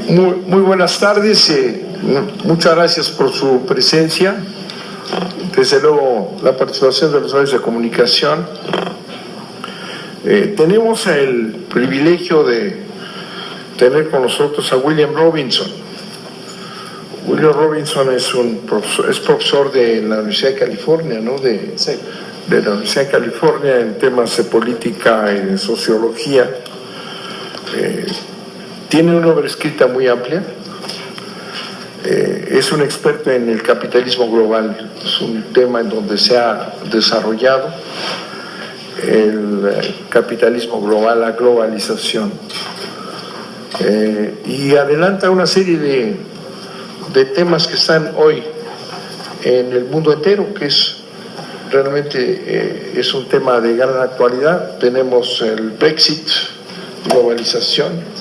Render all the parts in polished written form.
Muy buenas tardes, muchas gracias por su presencia. Desde luego, la participación de los medios de comunicación. Tenemos el privilegio de tener con nosotros a William Robinson. William Robinson es profesor de la Universidad de California, ¿no? De la Universidad de California en temas de política y de sociología. Tiene una obra escrita muy amplia. Es un experto en el capitalismo global. Es un tema en donde se ha desarrollado el capitalismo global, la globalización. Y adelanta una serie de temas que están hoy en el mundo entero, que es realmente es un tema de gran actualidad. Tenemos el Brexit, globalización,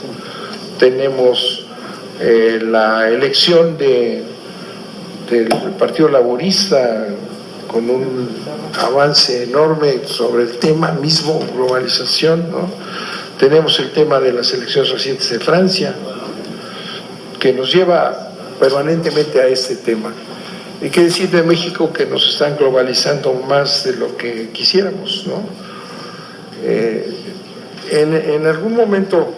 tenemos la elección del Partido Laborista con un avance enorme sobre el tema mismo, globalización, ¿no? Tenemos el tema de las elecciones recientes de Francia, que nos lleva permanentemente a este tema. Hay que decir de México que nos están globalizando más de lo que quisiéramos, ¿no? En algún momento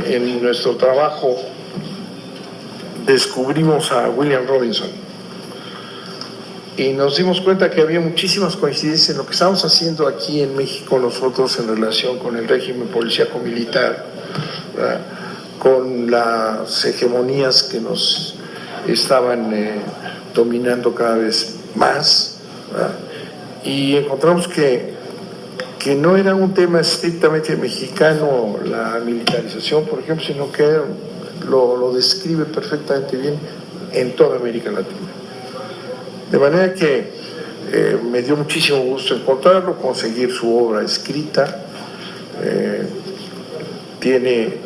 en nuestro trabajo descubrimos a William Robinson y nos dimos cuenta que había muchísimas coincidencias en lo que estamos haciendo aquí en México nosotros en relación con el régimen policíaco militar, ¿verdad? Con las hegemonías que nos estaban dominando cada vez más, ¿verdad? Y encontramos que no era un tema estrictamente mexicano la militarización, por ejemplo, sino que lo describe perfectamente bien en toda América Latina. De manera que me dio muchísimo gusto encontrarlo, conseguir su obra escrita. Tiene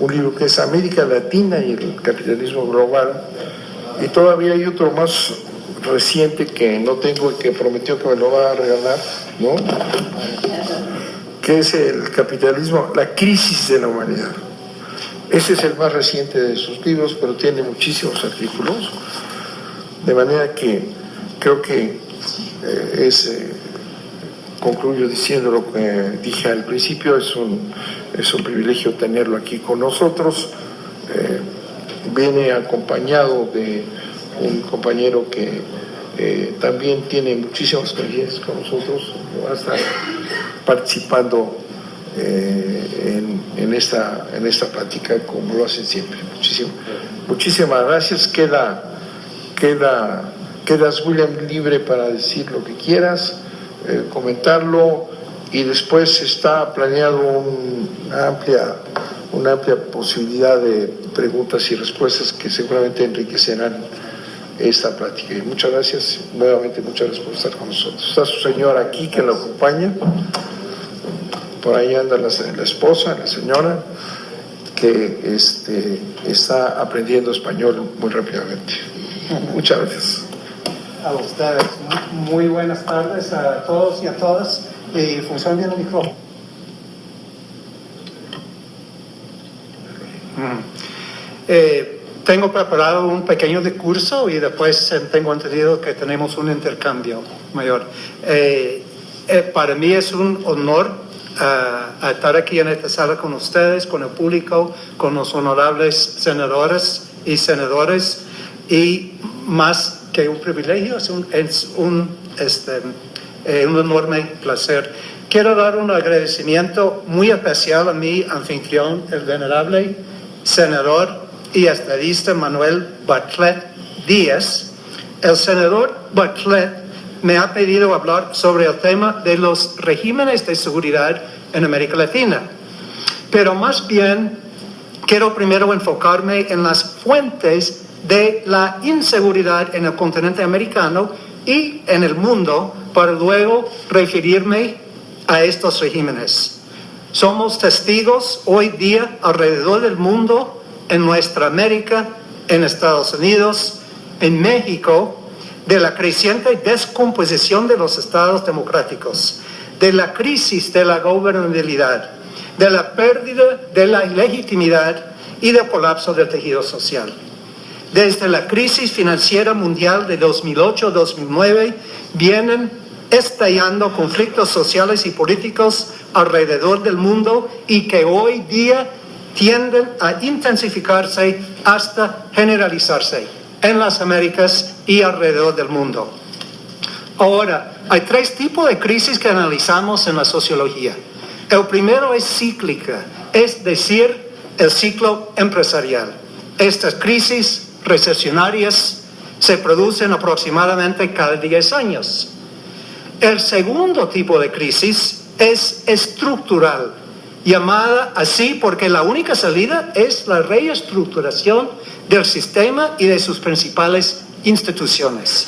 un libro que es América Latina y el capitalismo global, y todavía hay otro más reciente que no tengo y que prometió que me lo va a regalar, ¿no? Que es el capitalismo, la crisis de la humanidad. Ese es el más reciente de sus libros, pero tiene muchísimos artículos, de manera que creo que concluyo diciendo lo que dije al principio, es un privilegio tenerlo aquí con nosotros. Viene acompañado de un compañero que también tiene muchísimas coincidencias con nosotros, va a estar participando en esta plática como lo hacen siempre. Muchísimas gracias. Quedas, William, libre para decir lo que quieras, comentarlo, y después está planeado una amplia posibilidad de preguntas y respuestas que seguramente enriquecerán esta plática. Y muchas gracias, nuevamente muchas gracias por estar con nosotros. Está su señora aquí que la acompaña, por ahí anda la esposa, la señora, que está aprendiendo español muy rápidamente. Muchas gracias. A ustedes, muy buenas tardes a todos y a todas. Y funciona bien el micrófono. Tengo preparado un pequeño discurso y después tengo entendido que tenemos un intercambio mayor. Para mí es un honor estar aquí en esta sala con ustedes, con el público, con los honorables senadores y senadoras, y más que un privilegio, es un enorme placer. Quiero dar un agradecimiento muy especial a mi anfitrión, el venerable senador y estadista Manuel Bartlett Díaz. El senador Bartlett me ha pedido hablar sobre el tema de los regímenes de seguridad en América Latina, pero más bien quiero primero enfocarme en las fuentes de la inseguridad en el continente americano y en el mundo, para luego referirme a estos regímenes. Somos testigos hoy día alrededor del mundo, en nuestra América, en Estados Unidos, en México, de la creciente descomposición de los estados democráticos, de la crisis de la gobernabilidad, de la pérdida de la legitimidad y del colapso del tejido social. Desde la crisis financiera mundial de 2008-2009 vienen estallando conflictos sociales y políticos alrededor del mundo y que hoy día tienden a intensificarse hasta generalizarse en las Américas y alrededor del mundo. Ahora, hay 3 tipos de crisis que analizamos en la sociología. El primero es cíclica, es decir, el ciclo empresarial. Estas crisis recesionarias se producen aproximadamente cada 10 años. El segundo tipo de crisis es estructural, llamada así porque la única salida es la reestructuración del sistema y de sus principales instituciones.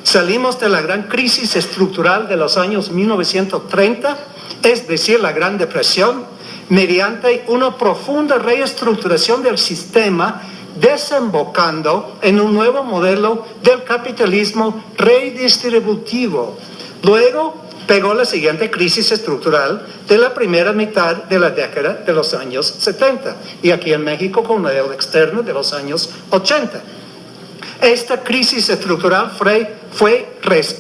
Salimos de la gran crisis estructural de los años 1930, es decir, la Gran Depresión, mediante una profunda reestructuración del sistema, desembocando en un nuevo modelo del capitalismo redistributivo. Luego pegó la siguiente crisis estructural de la primera mitad de la década de los años 70 y aquí en México con la deuda externa de los años 80. Esta crisis estructural fue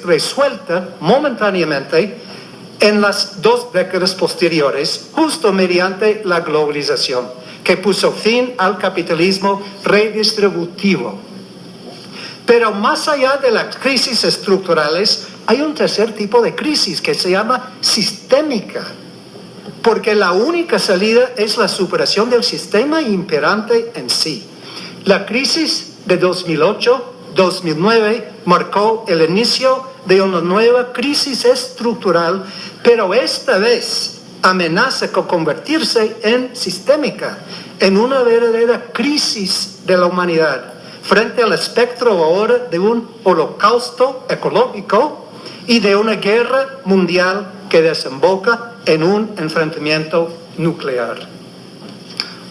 resuelta momentáneamente en las 2 décadas posteriores, justo mediante la globalización, que puso fin al capitalismo redistributivo. Pero más allá de las crisis estructurales, hay un tercer tipo de crisis que se llama sistémica, porque la única salida es la superación del sistema imperante en sí. La crisis de 2008-2009 marcó el inicio de una nueva crisis estructural, pero esta vez amenaza con convertirse en sistémica, en una verdadera crisis de la humanidad, frente al espectro ahora de un holocausto ecológico y de una guerra mundial que desemboca en un enfrentamiento nuclear.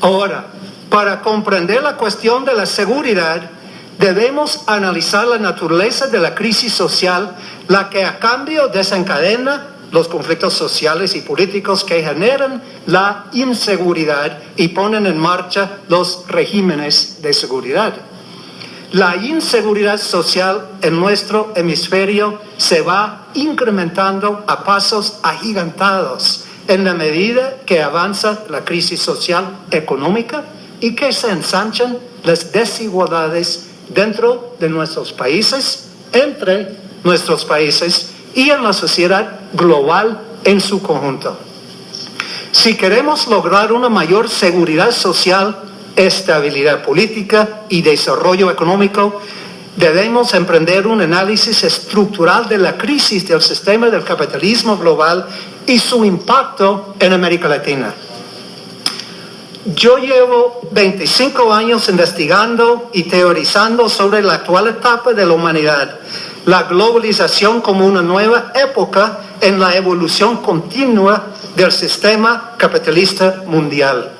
Ahora, para comprender la cuestión de la seguridad, debemos analizar la naturaleza de la crisis social, la que a cambio desencadena los conflictos sociales y políticos que generan la inseguridad y ponen en marcha los regímenes de seguridad. La inseguridad social en nuestro hemisferio se va incrementando a pasos agigantados en la medida que avanza la crisis social económica y que se ensanchan las desigualdades dentro de nuestros países, entre nuestros países y en la sociedad global en su conjunto. Si queremos lograr una mayor seguridad social, estabilidad política y desarrollo económico, debemos emprender un análisis estructural de la crisis del sistema del capitalismo global y su impacto en América Latina. Yo llevo 25 años investigando y teorizando sobre la actual etapa de la humanidad, la globalización como una nueva época en la evolución continua del sistema capitalista mundial.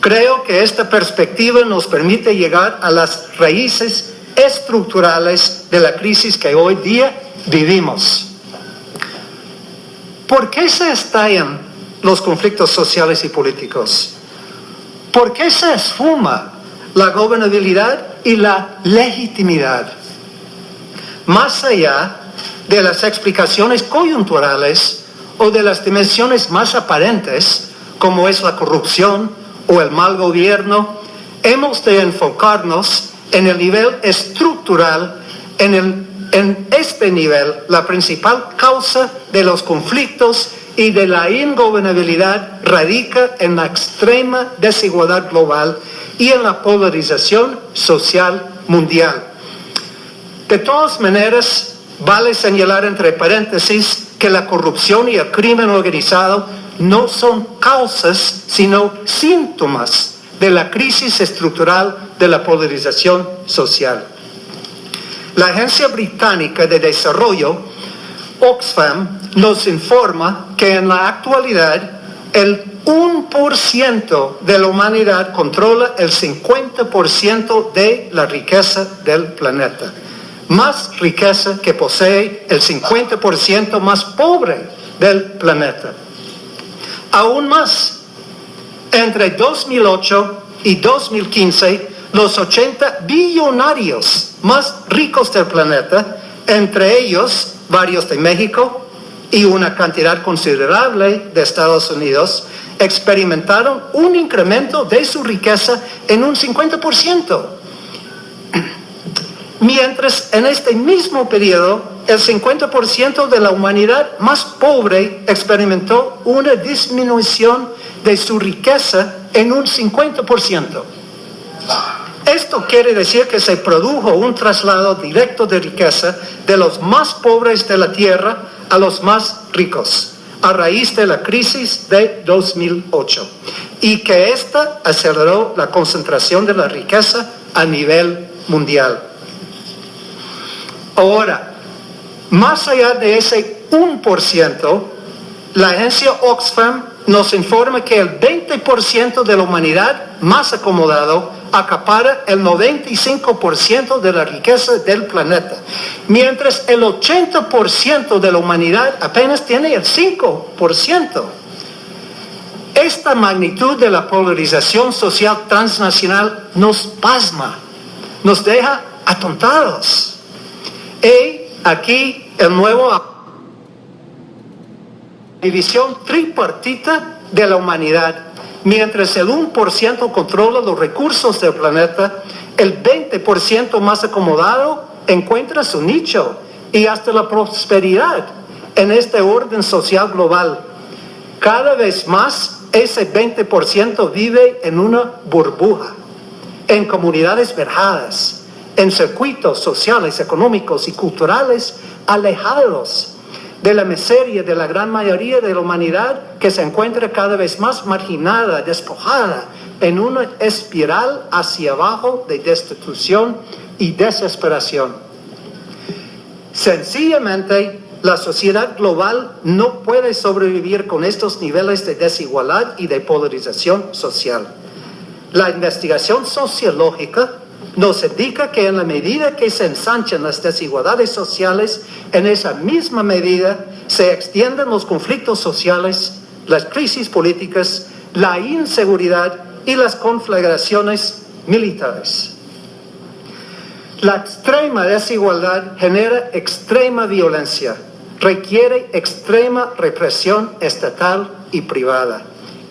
Creo que esta perspectiva nos permite llegar a las raíces estructurales de la crisis que hoy día vivimos. ¿Por qué se estallan los conflictos sociales y políticos? ¿Por qué se esfuma la gobernabilidad y la legitimidad? Más allá de las explicaciones coyunturales o de las dimensiones más aparentes, como es la corrupción o el mal gobierno, hemos de enfocarnos en el nivel estructural. En este nivel, la principal causa de los conflictos y de la ingobernabilidad radica en la extrema desigualdad global y en la polarización social mundial. De todas maneras, vale señalar entre paréntesis que la corrupción y el crimen organizado no son causas, sino síntomas de la crisis estructural de la polarización social. La Agencia Británica de Desarrollo, Oxfam, nos informa que en la actualidad el 1% de la humanidad controla el 50% de la riqueza del planeta. Más riqueza que posee el 50% más pobre del planeta. Aún más, entre 2008 y 2015, los 80 billonarios más ricos del planeta, entre ellos varios de México y una cantidad considerable de Estados Unidos, experimentaron un incremento de su riqueza en un 50%. Mientras en este mismo periodo, el 50% de la humanidad más pobre experimentó una disminución de su riqueza en un 50%. Esto quiere decir que se produjo un traslado directo de riqueza de los más pobres de la tierra a los más ricos, a raíz de la crisis de 2008, y que esta aceleró la concentración de la riqueza a nivel mundial. Ahora, más allá de ese 1%, la agencia Oxfam nos informa que el 20% de la humanidad más acomodado acapara el 95% de la riqueza del planeta, mientras el 80% de la humanidad apenas tiene el 5%. Esta magnitud de la polarización social transnacional nos pasma, nos deja atontados. Y aquí el nuevo división tripartita de la humanidad. Mientras el 1% controla los recursos del planeta, el 20% más acomodado encuentra su nicho y hasta la prosperidad en este orden social global. Cada vez más, ese 20% vive en una burbuja, en comunidades verjadas, en circuitos sociales, económicos y culturales alejados de la miseria de la gran mayoría de la humanidad, que se encuentra cada vez más marginada, despojada, en una espiral hacia abajo de destitución y desesperación. Sencillamente, la sociedad global no puede sobrevivir con estos niveles de desigualdad y de polarización social. La investigación sociológica nos indica que en la medida que se ensanchan las desigualdades sociales, en esa misma medida se extienden los conflictos sociales, las crisis políticas, la inseguridad y las conflagraciones militares. La extrema desigualdad genera extrema violencia, requiere extrema represión estatal y privada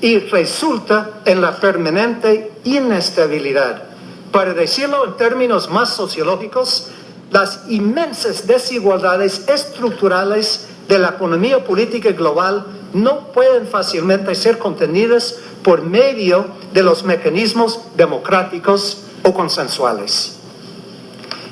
y resulta en la permanente inestabilidad. Para decirlo en términos más sociológicos, las inmensas desigualdades estructurales de la economía política global no pueden fácilmente ser contenidas por medio de los mecanismos democráticos o consensuales.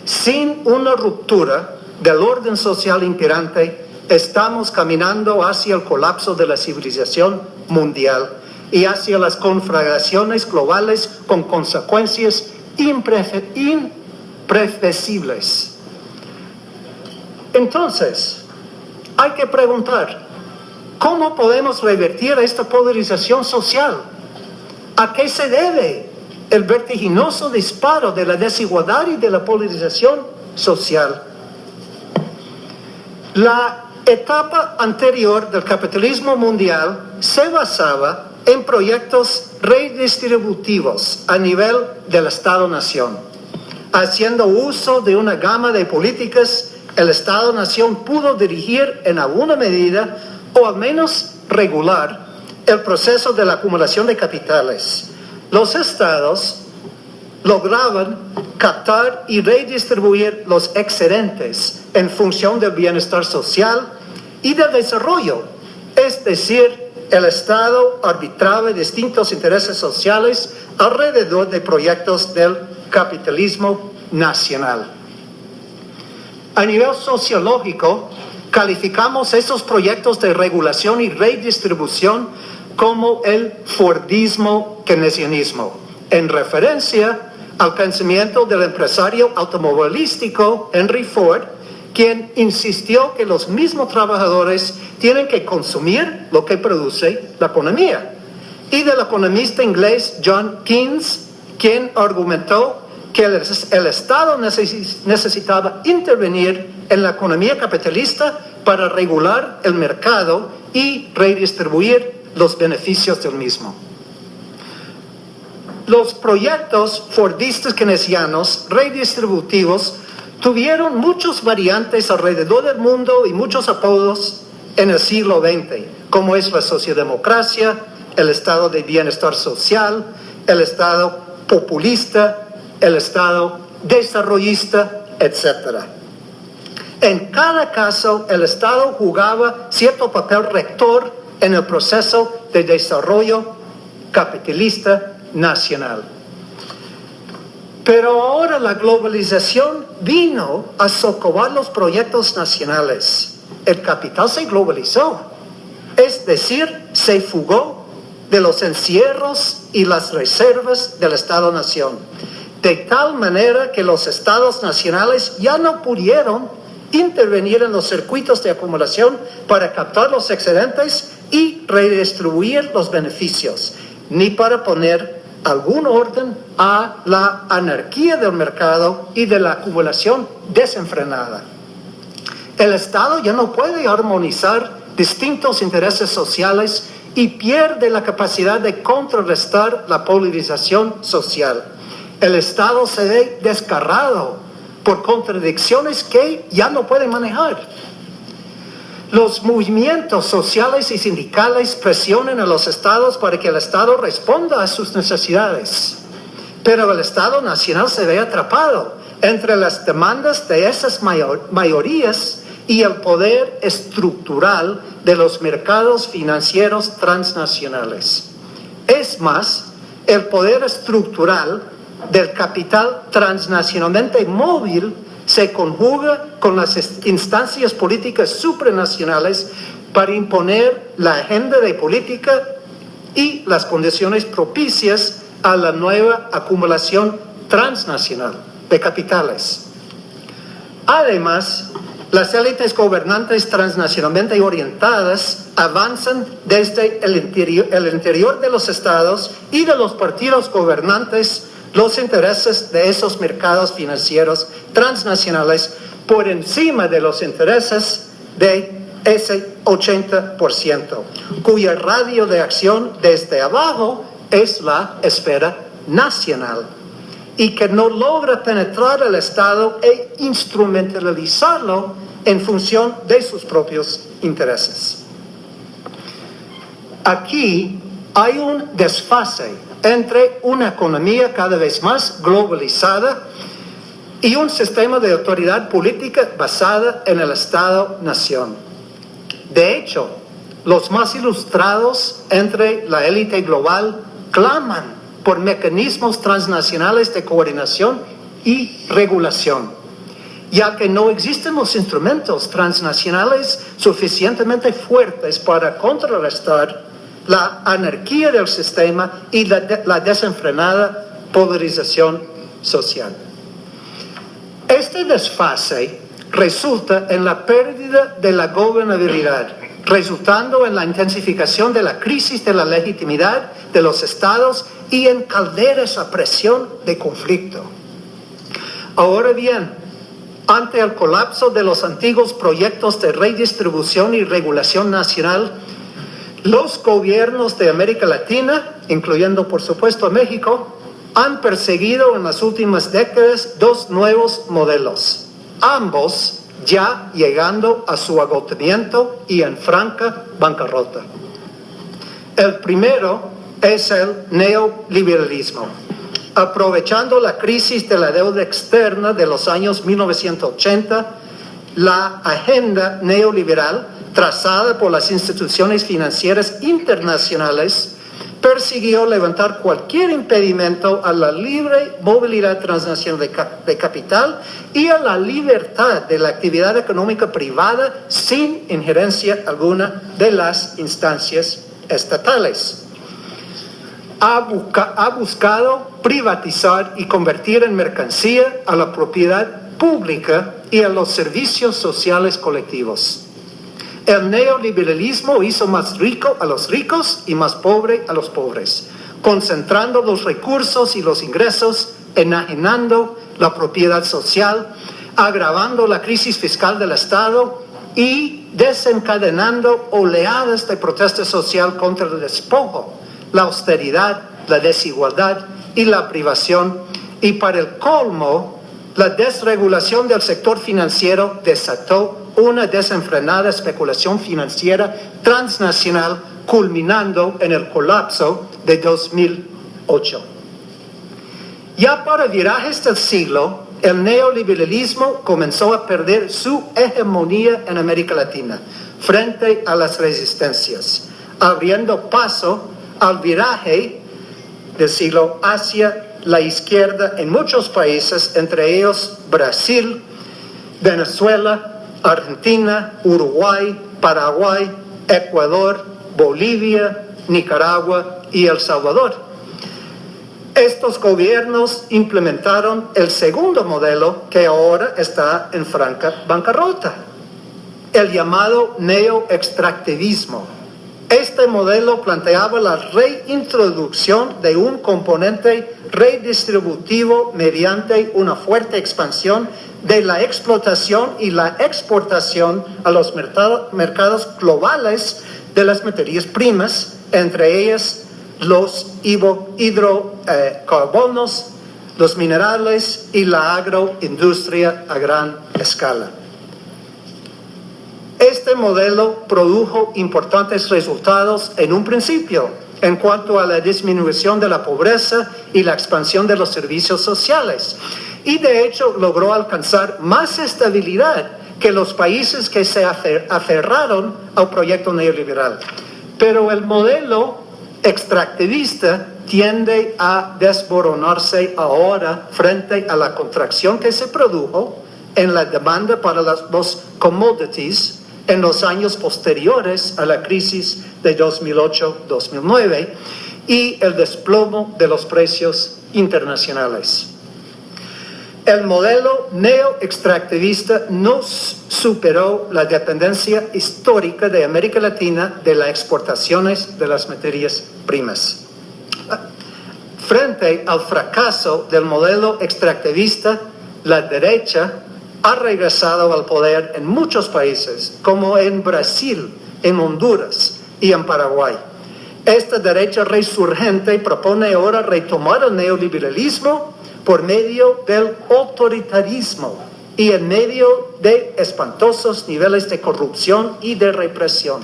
Sin una ruptura del orden social imperante, estamos caminando hacia el colapso de la civilización mundial y hacia las conflagraciones globales con consecuencias imprevisibles. Entonces, hay que preguntar, ¿cómo podemos revertir esta polarización social? ¿A qué se debe el vertiginoso disparo de la desigualdad y de la polarización social? La etapa anterior del capitalismo mundial se basaba en proyectos redistributivos a nivel del Estado-Nación. Haciendo uso de una gama de políticas, el Estado-Nación pudo dirigir en alguna medida, o al menos regular, el proceso de la acumulación de capitales. Los Estados lograban captar y redistribuir los excedentes en función del bienestar social y del desarrollo, es decir, el Estado arbitraba distintos intereses sociales alrededor de proyectos del capitalismo nacional. A nivel sociológico, calificamos esos proyectos de regulación y redistribución como el Fordismo keynesianismo, en referencia al pensamiento del empresario automovilístico Henry Ford, quien insistió que los mismos trabajadores tienen que consumir lo que produce la economía, y del economista inglés John Keynes, quien argumentó que el Estado necesitaba intervenir en la economía capitalista para regular el mercado y redistribuir los beneficios del mismo. Los proyectos fordistas keynesianos redistributivos tuvieron muchas variantes alrededor del mundo y muchos apodos en el siglo XX, como es la socialdemocracia, el estado de bienestar social, el estado populista, el estado desarrollista, etc. En cada caso, el Estado jugaba cierto papel rector en el proceso de desarrollo capitalista nacional. Pero ahora la globalización vino a socavar los proyectos nacionales. El capital se globalizó, es decir, se fugó de los encierros y las reservas del Estado-nación, de tal manera que los estados nacionales ya no pudieron intervenir en los circuitos de acumulación para captar los excedentes y redistribuir los beneficios, ni para poner algún orden a la anarquía del mercado y de la acumulación desenfrenada. El Estado ya no puede armonizar distintos intereses sociales y pierde la capacidad de contrarrestar la polarización social. El Estado se ve desgarrado por contradicciones que ya no puede manejar. Los movimientos sociales y sindicales presionan a los estados para que el Estado responda a sus necesidades. Pero el Estado nacional se ve atrapado entre las demandas de esas mayorías y el poder estructural de los mercados financieros transnacionales. Es más, el poder estructural del capital transnacionalmente móvil se conjuga con las instancias políticas supranacionales para imponer la agenda de política y las condiciones propicias a la nueva acumulación transnacional de capitales. Además, las élites gobernantes transnacionalmente orientadas avanzan desde el interior de los estados y de los partidos gobernantes los intereses de esos mercados financieros transnacionales por encima de los intereses de ese 80%, cuya radio de acción desde abajo es la esfera nacional y que no logra penetrar al Estado e instrumentalizarlo en función de sus propios intereses. Aquí hay un desfase entre una economía cada vez más globalizada y un sistema de autoridad política basada en el Estado-nación. De hecho, los más ilustrados entre la élite global claman por mecanismos transnacionales de coordinación y regulación, ya que no existen los instrumentos transnacionales suficientemente fuertes para contrarrestar la anarquía del sistema y la desenfrenada polarización social. Este desfase resulta en la pérdida de la gobernabilidad, resultando en la intensificación de la crisis de la legitimidad de los estados y en calderas a presión de conflicto. Ahora bien, ante el colapso de los antiguos proyectos de redistribución y regulación nacional, los gobiernos de América Latina, incluyendo por supuesto a México, han perseguido en las últimas décadas dos nuevos modelos, ambos ya llegando a su agotamiento y en franca bancarrota. El primero es el neoliberalismo. Aprovechando la crisis de la deuda externa de los años 1980, la agenda neoliberal trazada por las instituciones financieras internacionales persiguió levantar cualquier impedimento a la libre movilidad transnacional de capital y a la libertad de la actividad económica privada sin injerencia alguna de las instancias estatales. Ha buscado privatizar y convertir en mercancía a la propiedad pública y a los servicios sociales colectivos. El neoliberalismo hizo más rico a los ricos y más pobre a los pobres, concentrando los recursos y los ingresos, enajenando la propiedad social, agravando la crisis fiscal del Estado y desencadenando oleadas de protesta social contra el despojo, la austeridad, la desigualdad y la privación, y para el colmo, la desregulación del sector financiero desató una desenfrenada especulación financiera transnacional, culminando en el colapso de 2008. Ya para virajes del siglo, el neoliberalismo comenzó a perder su hegemonía en América Latina frente a las resistencias, abriendo paso al viraje del siglo hacia la izquierda en muchos países, entre ellos Brasil, Venezuela, Argentina, Uruguay, Paraguay, Ecuador, Bolivia, Nicaragua y El Salvador. Estos gobiernos implementaron el segundo modelo que ahora está en franca bancarrota, el llamado neoextractivismo. Este modelo planteaba la reintroducción de un componente redistributivo mediante una fuerte expansión de la explotación y la exportación a los mercados globales de las materias primas, entre ellas los hidrocarbonos, los minerales y la agroindustria a gran escala. Este modelo produjo importantes resultados en un principio en cuanto a la disminución de la pobreza y la expansión de los servicios sociales, y de hecho logró alcanzar más estabilidad que los países que se aferraron al proyecto neoliberal. Pero el modelo extractivista tiende a desmoronarse ahora frente a la contracción que se produjo en la demanda para los commodities en los años posteriores a la crisis de 2008-2009 y el desplomo de los precios internacionales. El modelo neoextractivista no superó la dependencia histórica de América Latina de las exportaciones de las materias primas. Frente al fracaso del modelo extractivista, la derecha ha regresado al poder en muchos países, como en Brasil, en Honduras y en Paraguay. Esta derecha resurgente propone ahora retomar el neoliberalismo por medio del autoritarismo y en medio de espantosos niveles de corrupción y de represión.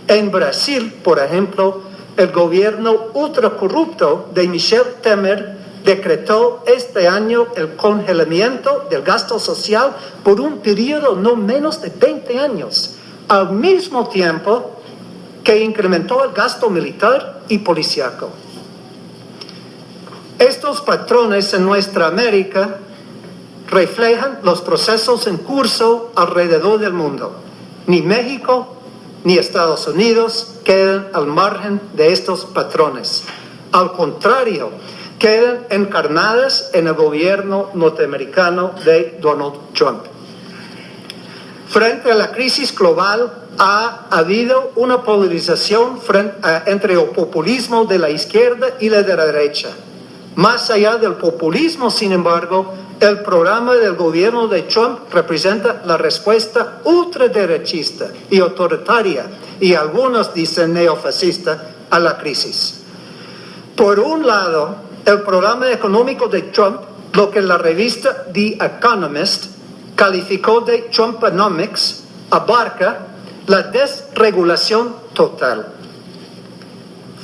En Brasil, por ejemplo, el gobierno ultracorrupto de Michel Temer decretó este año el congelamiento del gasto social por un periodo no menos de 20 años, al mismo tiempo que incrementó el gasto militar y policíaco. Estos patrones en nuestra América reflejan los procesos en curso alrededor del mundo. Ni México ni Estados Unidos quedan al margen de estos patrones. Al contrario, quedan encarnadas en el gobierno norteamericano de Donald Trump. Frente a la crisis global, ha habido una polarización entre el populismo de la izquierda y la de la derecha. Más allá del populismo, sin embargo, el programa del gobierno de Trump representa la respuesta ultraderechista y autoritaria, y algunos dicen neofascista, a la crisis. Por un lado, el programa económico de Trump, lo que la revista The Economist calificó de Trumponomics, abarca la desregulación total,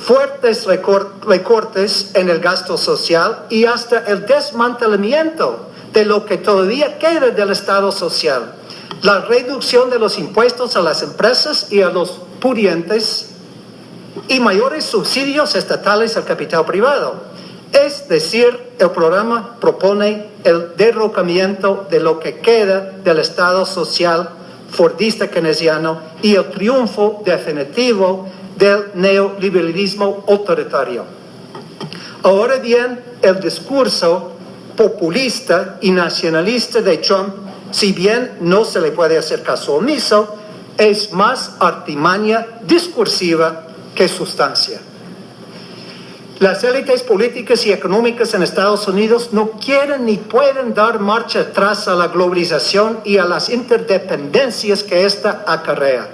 fuertes recortes en el gasto social y hasta el desmantelamiento de lo que todavía queda del Estado social, la reducción de los impuestos a las empresas y a los pudientes y mayores subsidios estatales al capital privado. Es decir, el programa propone el derrocamiento de lo que queda del Estado social fordista keynesiano y el triunfo definitivo del neoliberalismo autoritario. Ahora bien, el discurso populista y nacionalista de Trump, si bien no se le puede hacer caso omiso, es más artimaña discursiva que sustancia. Las élites políticas y económicas en Estados Unidos no quieren ni pueden dar marcha atrás a la globalización y a las interdependencias que ésta acarrea.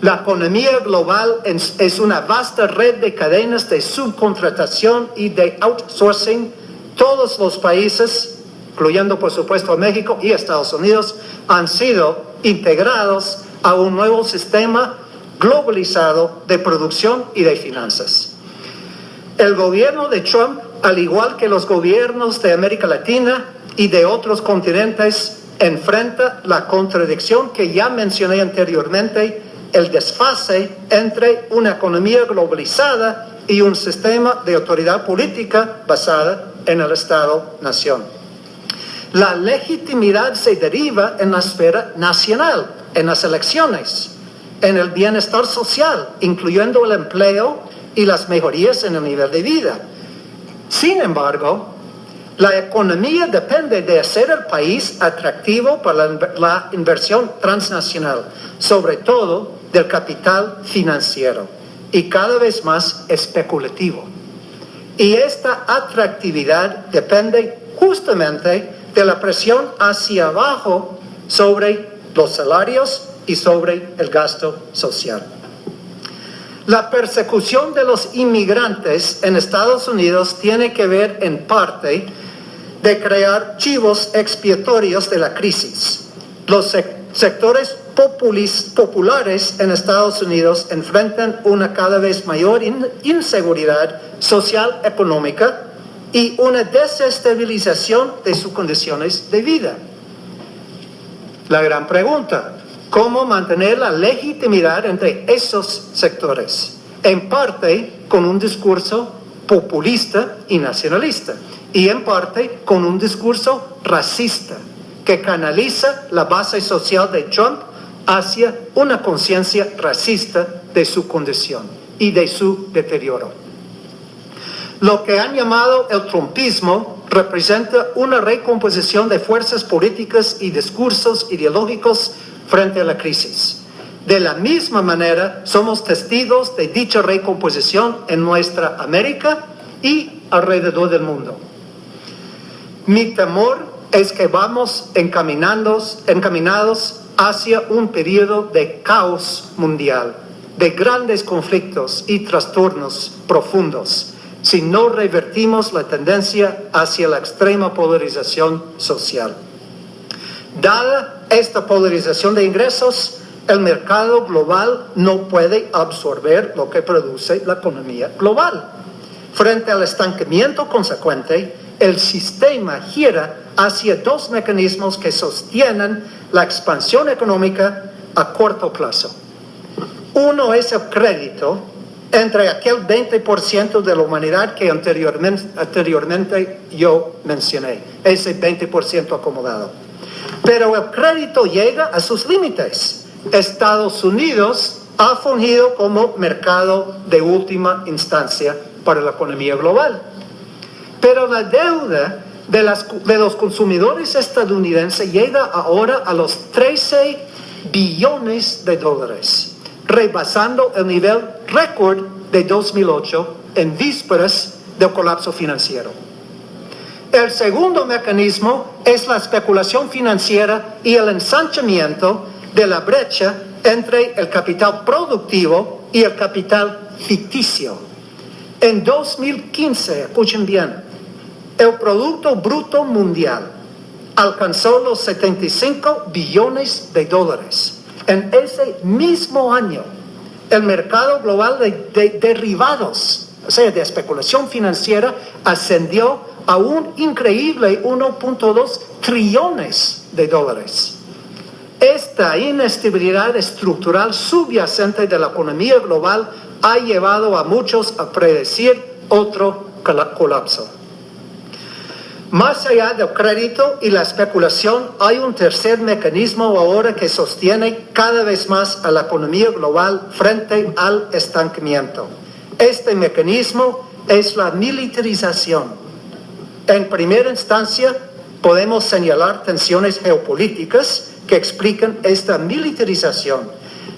La economía global es una vasta red de cadenas de subcontratación y de outsourcing. Todos los países, incluyendo por supuesto México y Estados Unidos, han sido integrados a un nuevo sistema globalizado de producción y de finanzas. El gobierno de Trump, al igual que los gobiernos de América Latina y de otros continentes, enfrenta la contradicción que ya mencioné anteriormente, el desfase entre una economía globalizada y un sistema de autoridad política basada en el Estado-nación. La legitimidad se deriva en la esfera nacional, en las elecciones, en el bienestar social, incluyendo el empleo y las mejorías en el nivel de vida. Sin embargo, la economía depende de hacer el país atractivo para la inversión transnacional, sobre todo del capital financiero, y cada vez más especulativo. Y esta atractividad depende justamente de la presión hacia abajo sobre los salarios y sobre el gasto social. La persecución de los inmigrantes en Estados Unidos tiene que ver en parte de crear chivos expiatorios de la crisis. Los sectores populares en Estados Unidos enfrentan una cada vez mayor inseguridad social económica y una desestabilización de sus condiciones de vida. La gran pregunta: ¿cómo mantener la legitimidad entre esos sectores? En parte con un discurso populista y nacionalista, y en parte con un discurso racista que canaliza la base social de Trump hacia una conciencia racista de su condición y de su deterioro. Lo que han llamado el trumpismo representa una recomposición de fuerzas políticas y discursos ideológicos frente a la crisis. De la misma manera, somos testigos de dicha recomposición en nuestra América y alrededor del mundo. Mi temor es que vamos encaminados hacia un periodo de caos mundial, de grandes conflictos y trastornos profundos, si no revertimos la tendencia hacia la extrema polarización social. Dada esta polarización de ingresos, el mercado global no puede absorber lo que produce la economía global. Frente al estancamiento consecuente, el sistema gira hacia dos mecanismos que sostienen la expansión económica a corto plazo. Uno es el crédito entre aquel 20% de la humanidad que anteriormente yo mencioné, ese 20% acomodado. Pero el crédito llega a sus límites. Estados Unidos ha fungido como mercado de última instancia para la economía global. Pero la deuda de los consumidores estadounidenses llega ahora a los 13 billones de dólares, rebasando el nivel récord de 2008 en vísperas del colapso financiero. El segundo mecanismo es la especulación financiera y el ensanchamiento de la brecha entre el capital productivo y el capital ficticio. En 2015, escuchen bien, el Producto Bruto Mundial alcanzó los 75 billones de dólares. En ese mismo año, el mercado global de derivados, o sea, de especulación financiera, ascendió a un increíble 1.2 trillones de dólares. Esta inestabilidad estructural subyacente de la economía global ha llevado a muchos a predecir otro colapso. Más allá del crédito y la especulación, hay un tercer mecanismo ahora que sostiene cada vez más a la economía global frente al estancamiento. Este mecanismo es la militarización. En primera instancia, podemos señalar tensiones geopolíticas que explican esta militarización.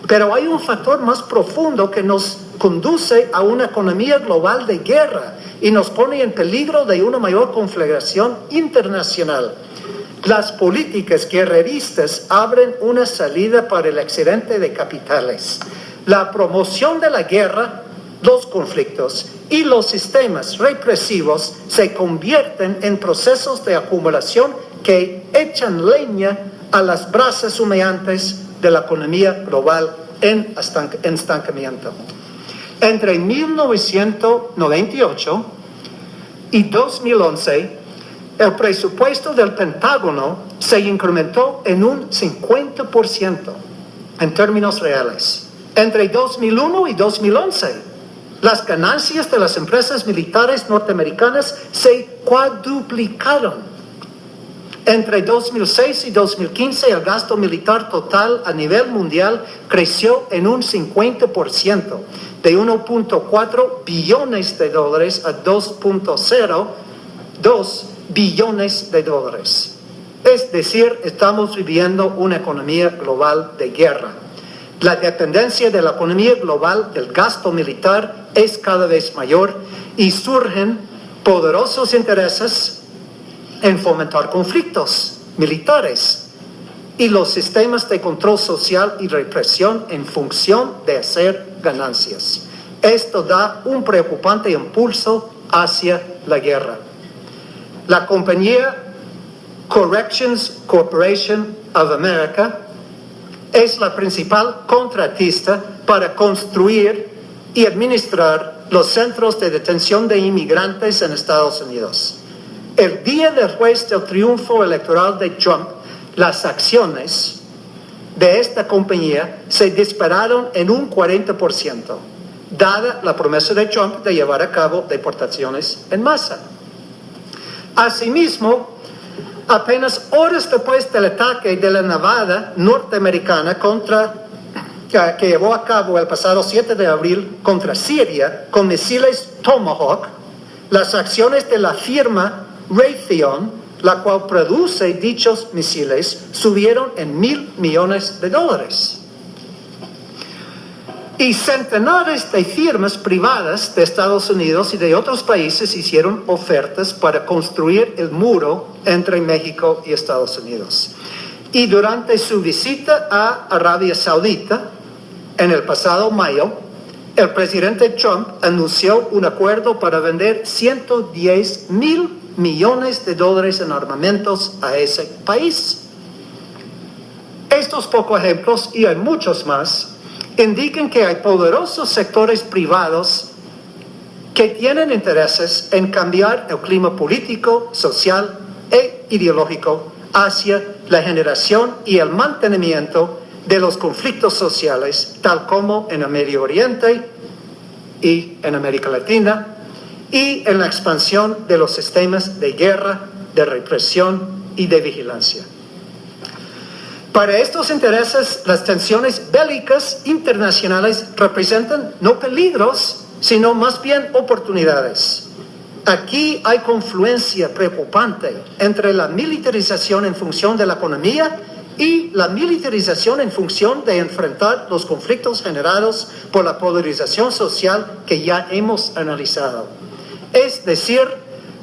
Pero hay un factor más profundo que nos conduce a una economía global de guerra y nos pone en peligro de una mayor conflagración internacional. Las políticas guerreristas abren una salida para el excedente de capitales. La promoción de la guerra, los conflictos y los sistemas represivos se convierten en procesos de acumulación que echan leña a las brasas humeantes de la economía global en estancamiento. Entre 1998 y 2011, el presupuesto del Pentágono se incrementó en un 50% en términos reales. Entre 2001 y 2011, las ganancias de las empresas militares norteamericanas se cuadruplicaron. Entre 2006 y 2015, el gasto militar total a nivel mundial creció en un 50%, de 1.4 billones de dólares a 2.02 billones de dólares. Es decir, estamos viviendo una economía global de guerra. La dependencia de la economía global del gasto militar es cada vez mayor y surgen poderosos intereses en fomentar conflictos militares y los sistemas de control social y represión en función de hacer ganancias. Esto da un preocupante impulso hacia la guerra. La compañía Corrections Corporation of America es la principal contratista para construir y administrar los centros de detención de inmigrantes en Estados Unidos. El día después del triunfo electoral de Trump, las acciones de esta compañía se dispararon en un 40%, dada la promesa de Trump de llevar a cabo deportaciones en masa. Asimismo, apenas horas después del ataque de la Armada norteamericana que llevó a cabo el pasado 7 de abril contra Siria con misiles Tomahawk, las acciones de la firma Raytheon, la cual produce dichos misiles, subieron en $1,000 millones. Y centenares de firmas privadas de Estados Unidos y de otros países hicieron ofertas para construir el muro entre México y Estados Unidos. Y durante su visita a Arabia Saudita, en el pasado mayo, el presidente Trump anunció un acuerdo para vender $110,000 millones en armamentos a ese país. Estos pocos ejemplos, y hay muchos más, indican que hay poderosos sectores privados que tienen intereses en cambiar el clima político, social e ideológico hacia la generación y el mantenimiento de los conflictos sociales, tal como en el Medio Oriente y en América Latina, y en la expansión de los sistemas de guerra, de represión y de vigilancia. Para estos intereses, las tensiones bélicas internacionales representan no peligros, sino más bien oportunidades. Aquí hay confluencia preocupante entre la militarización en función de la economía y la militarización en función de enfrentar los conflictos generados por la polarización social que ya hemos analizado. Es decir,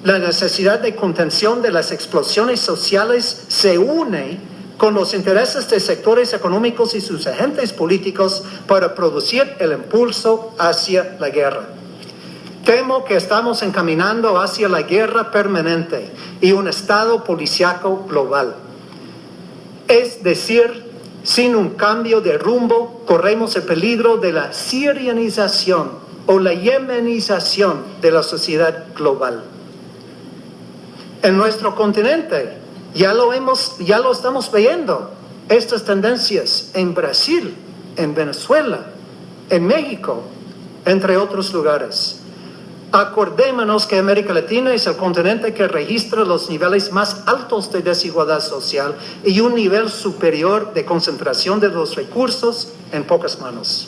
la necesidad de contención de las explosiones sociales se une con los intereses de sectores económicos y sus agentes políticos para producir el impulso hacia la guerra. Temo que estamos encaminando hacia la guerra permanente y un estado policíaco global. Es decir, sin un cambio de rumbo, corremos el peligro de la sirianización o la yemenización de la sociedad global. En nuestro continente, ya lo estamos viendo, estas tendencias en Brasil, en Venezuela, en México, entre otros lugares. Acordémonos que América Latina es el continente que registra los niveles más altos de desigualdad social y un nivel superior de concentración de los recursos en pocas manos.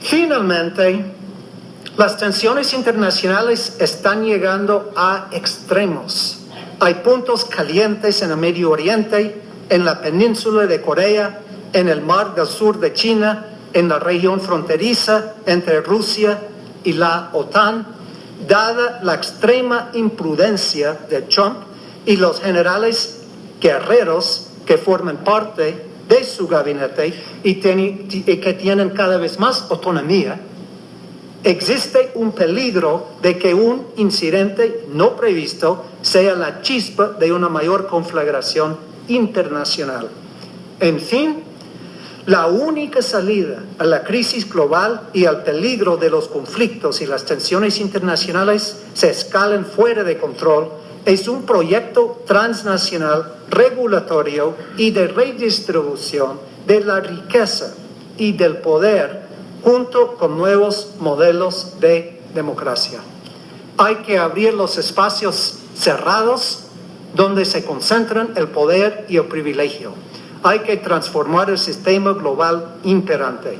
Finalmente, las tensiones internacionales están llegando a extremos. Hay puntos calientes en el Medio Oriente, en la península de Corea, en el mar del sur de China, en la región fronteriza entre Rusia y la OTAN, dada la extrema imprudencia de Trump y los generales guerreros que forman parte de su gabinete y que tienen cada vez más autonomía, existe un peligro de que un incidente no previsto sea la chispa de una mayor conflagración internacional. En fin, la única salida a la crisis global y al peligro de los conflictos y las tensiones internacionales se escalen fuera de control es un proyecto transnacional regulatorio y de redistribución de la riqueza y del poder junto con nuevos modelos de democracia. Hay que abrir los espacios cerrados donde se concentran el poder y el privilegio. Hay que transformar el sistema global imperante.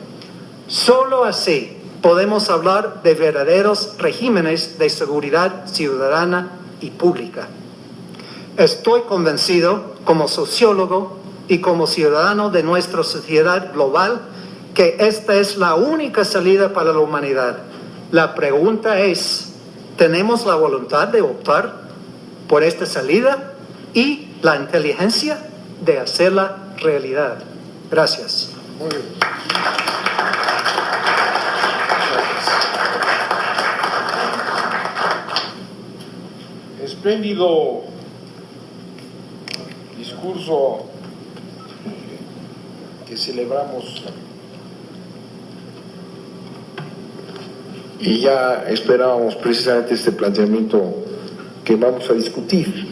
Solo así podemos hablar de verdaderos regímenes de seguridad ciudadana y pública. Estoy convencido, como sociólogo y como ciudadano de nuestra sociedad global, que esta es la única salida para la humanidad. La pregunta es, ¿tenemos la voluntad de optar por esta salida y la inteligencia de hacerla realidad? Gracias. Muy bien. Espléndido discurso que celebramos y ya esperábamos precisamente este planteamiento que vamos a discutir.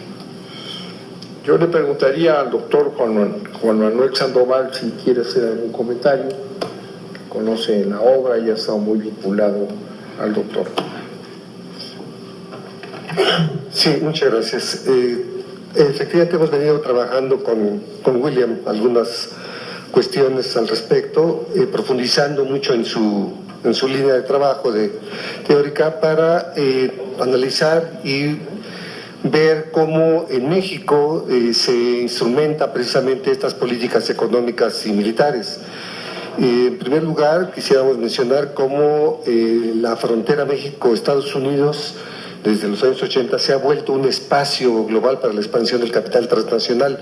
Yo le preguntaría al doctor Juan Manuel Sandoval si quiere hacer algún comentario, que conoce la obra y ha estado muy vinculado al doctor. Sí, muchas gracias. Efectivamente hemos venido trabajando con William algunas cuestiones al respecto, profundizando mucho en su línea de trabajo teórica para analizar y ver cómo en México se instrumenta precisamente estas políticas económicas y militares. En primer lugar, quisiéramos mencionar cómo la frontera México-Estados Unidos desde los años 80 se ha vuelto un espacio global para la expansión del capital transnacional,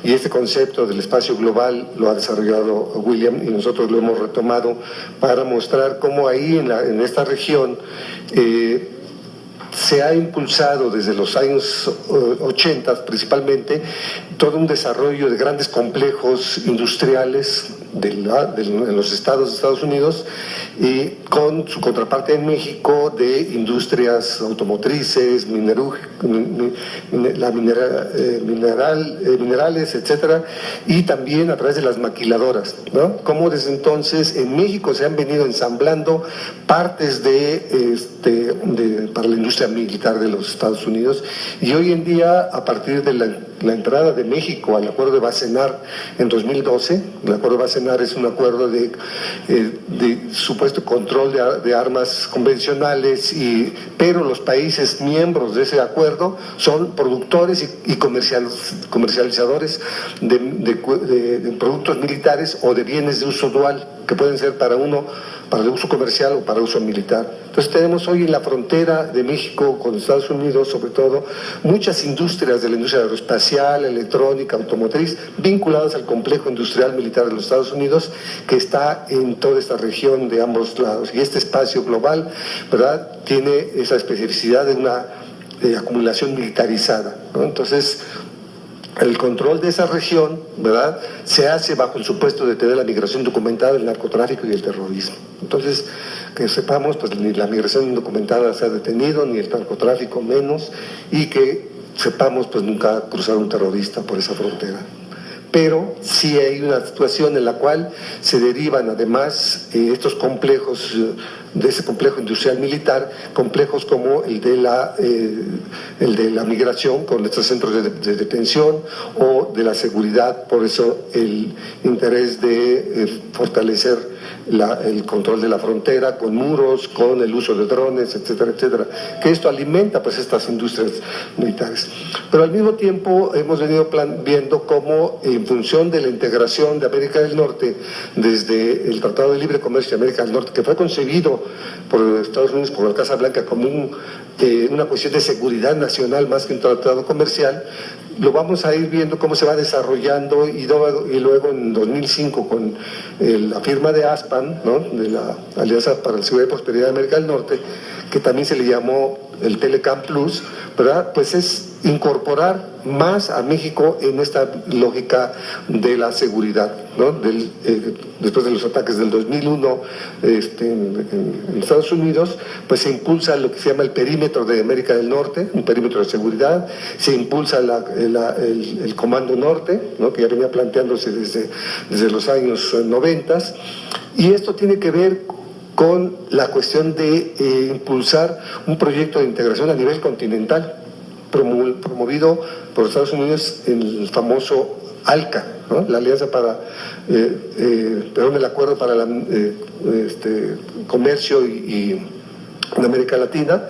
y este concepto del espacio global lo ha desarrollado William y nosotros lo hemos retomado para mostrar cómo ahí en esta región se ha impulsado desde los años 80 principalmente todo un desarrollo de grandes complejos industriales en los estados de Estados Unidos, y con su contraparte en México de industrias automotrices, minerales, etcétera, y también a través de las maquiladoras, ¿no? Como desde entonces en México se han venido ensamblando partes para la industria militar de los Estados Unidos, y hoy en día, a partir de la entrada de México al acuerdo de Wassenaar en 2012, el acuerdo de Wassenaar es un acuerdo de supuesto control de armas convencionales, pero los países miembros de ese acuerdo son productores y comercializadores de productos militares o de bienes de uso dual, que pueden ser para el uso comercial o para uso militar. Entonces tenemos hoy en la frontera de México con Estados Unidos, sobre todo, muchas industrias de la industria aeroespacial, electrónica, automotriz, vinculadas al complejo industrial militar de los Estados Unidos, que está en toda esta región de ambos lados. Y este espacio global, ¿verdad?, tiene esa especificidad de una acumulación militarizada, ¿no? Entonces, el control de esa región, ¿verdad?, se hace bajo el supuesto de tener la migración documentada, el narcotráfico y el terrorismo. Entonces, que sepamos, pues ni la migración indocumentada se ha detenido, ni el narcotráfico menos, y que sepamos, pues nunca cruzar un terrorista por esa frontera. Pero sí hay una situación en la cual se derivan además estos complejos, de ese complejo industrial militar, complejos como el de la migración con estos centros de detención o de la seguridad. Por eso el interés de fortalecer el control de la frontera con muros, con el uso de drones, etcétera, etcétera, que esto alimenta pues estas industrias militares. Pero al mismo tiempo hemos venido viendo cómo en función de la integración de América del Norte desde el Tratado de Libre Comercio de América del Norte, que fue concebido por Estados Unidos, por la Casa Blanca, como una cuestión de seguridad nacional más que un tratado comercial, lo vamos a ir viendo cómo se va desarrollando y luego en 2005 con la firma de ASPAN, ¿no?, de la Alianza para la Seguridad y Prosperidad de América del Norte, que también se le llamó el Telecam Plus, ¿verdad? Pues es incorporar más a México en esta lógica de la seguridad, ¿no? Después de los ataques del 2001 en Estados Unidos, pues se impulsa lo que se llama el perímetro de América del Norte, un perímetro de seguridad, se impulsa el Comando Norte, ¿no?, que ya venía planteándose desde los años 90, y esto tiene que ver con la cuestión de impulsar un proyecto de integración a nivel continental, promovido por Estados Unidos en el famoso ALCA, ¿no?, la Alianza para, el Acuerdo para el Comercio y en América Latina,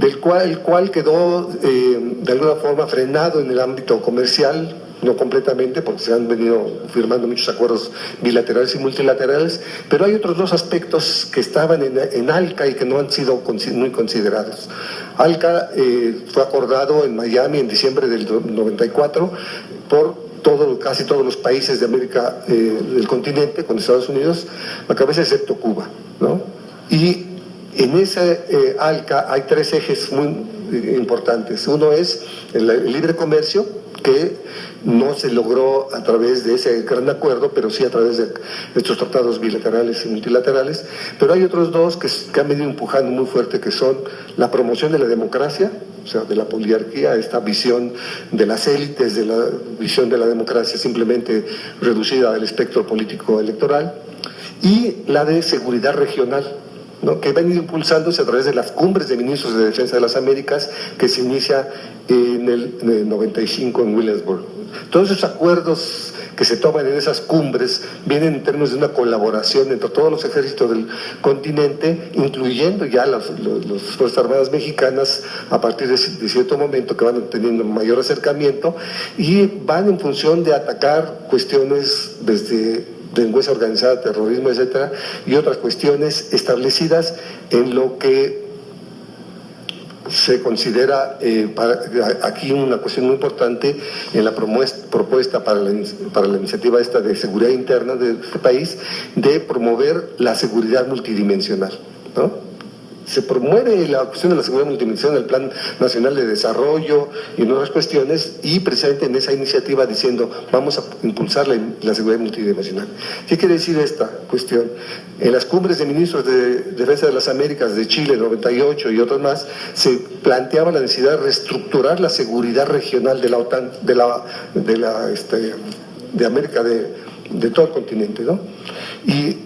el cual quedó de alguna forma frenado en el ámbito comercial, no completamente, porque se han venido firmando muchos acuerdos bilaterales y multilaterales, pero hay otros dos aspectos que estaban en ALCA y que no han sido muy considerados. ALCA fue acordado en Miami en diciembre del 94 por casi todos los países de América del continente, con Estados Unidos, a cabeza excepto Cuba, ¿no? Y en ese ALCA hay tres ejes muy importantes. Uno es el libre comercio, que no se logró a través de ese gran acuerdo, pero sí a través de estos tratados bilaterales y multilaterales. Pero hay otros dos que han venido empujando muy fuerte, que son la promoción de la democracia, o sea, de la poliarquía, esta visión de las élites, de la visión de la democracia simplemente reducida al espectro político electoral, y la de seguridad regional, ¿no?, que ha venido impulsándose a través de las cumbres de ministros de defensa de las Américas, que se inicia en el 95 en Williamsburg. Todos esos acuerdos que se toman en esas cumbres vienen en términos de una colaboración entre todos los ejércitos del continente, incluyendo ya las Fuerzas Armadas mexicanas, a partir de cierto momento que van teniendo mayor acercamiento, y van en función de atacar cuestiones desde delincuencia organizada, terrorismo, etcétera, y otras cuestiones establecidas en lo que se considera aquí una cuestión muy importante en la propuesta para la iniciativa esta de seguridad interna de este país, de promover la seguridad multidimensional, ¿no? Se promueve la cuestión de la seguridad multidimensional en el Plan Nacional de Desarrollo y en otras cuestiones, y precisamente en esa iniciativa diciendo vamos a impulsar la seguridad multidimensional. ¿Qué quiere decir esta cuestión? En las cumbres de ministros de Defensa de las Américas de Chile, 98 y otras más, se planteaba la necesidad de reestructurar la seguridad regional de la OTAN, de América, de todo el continente, ¿no? Y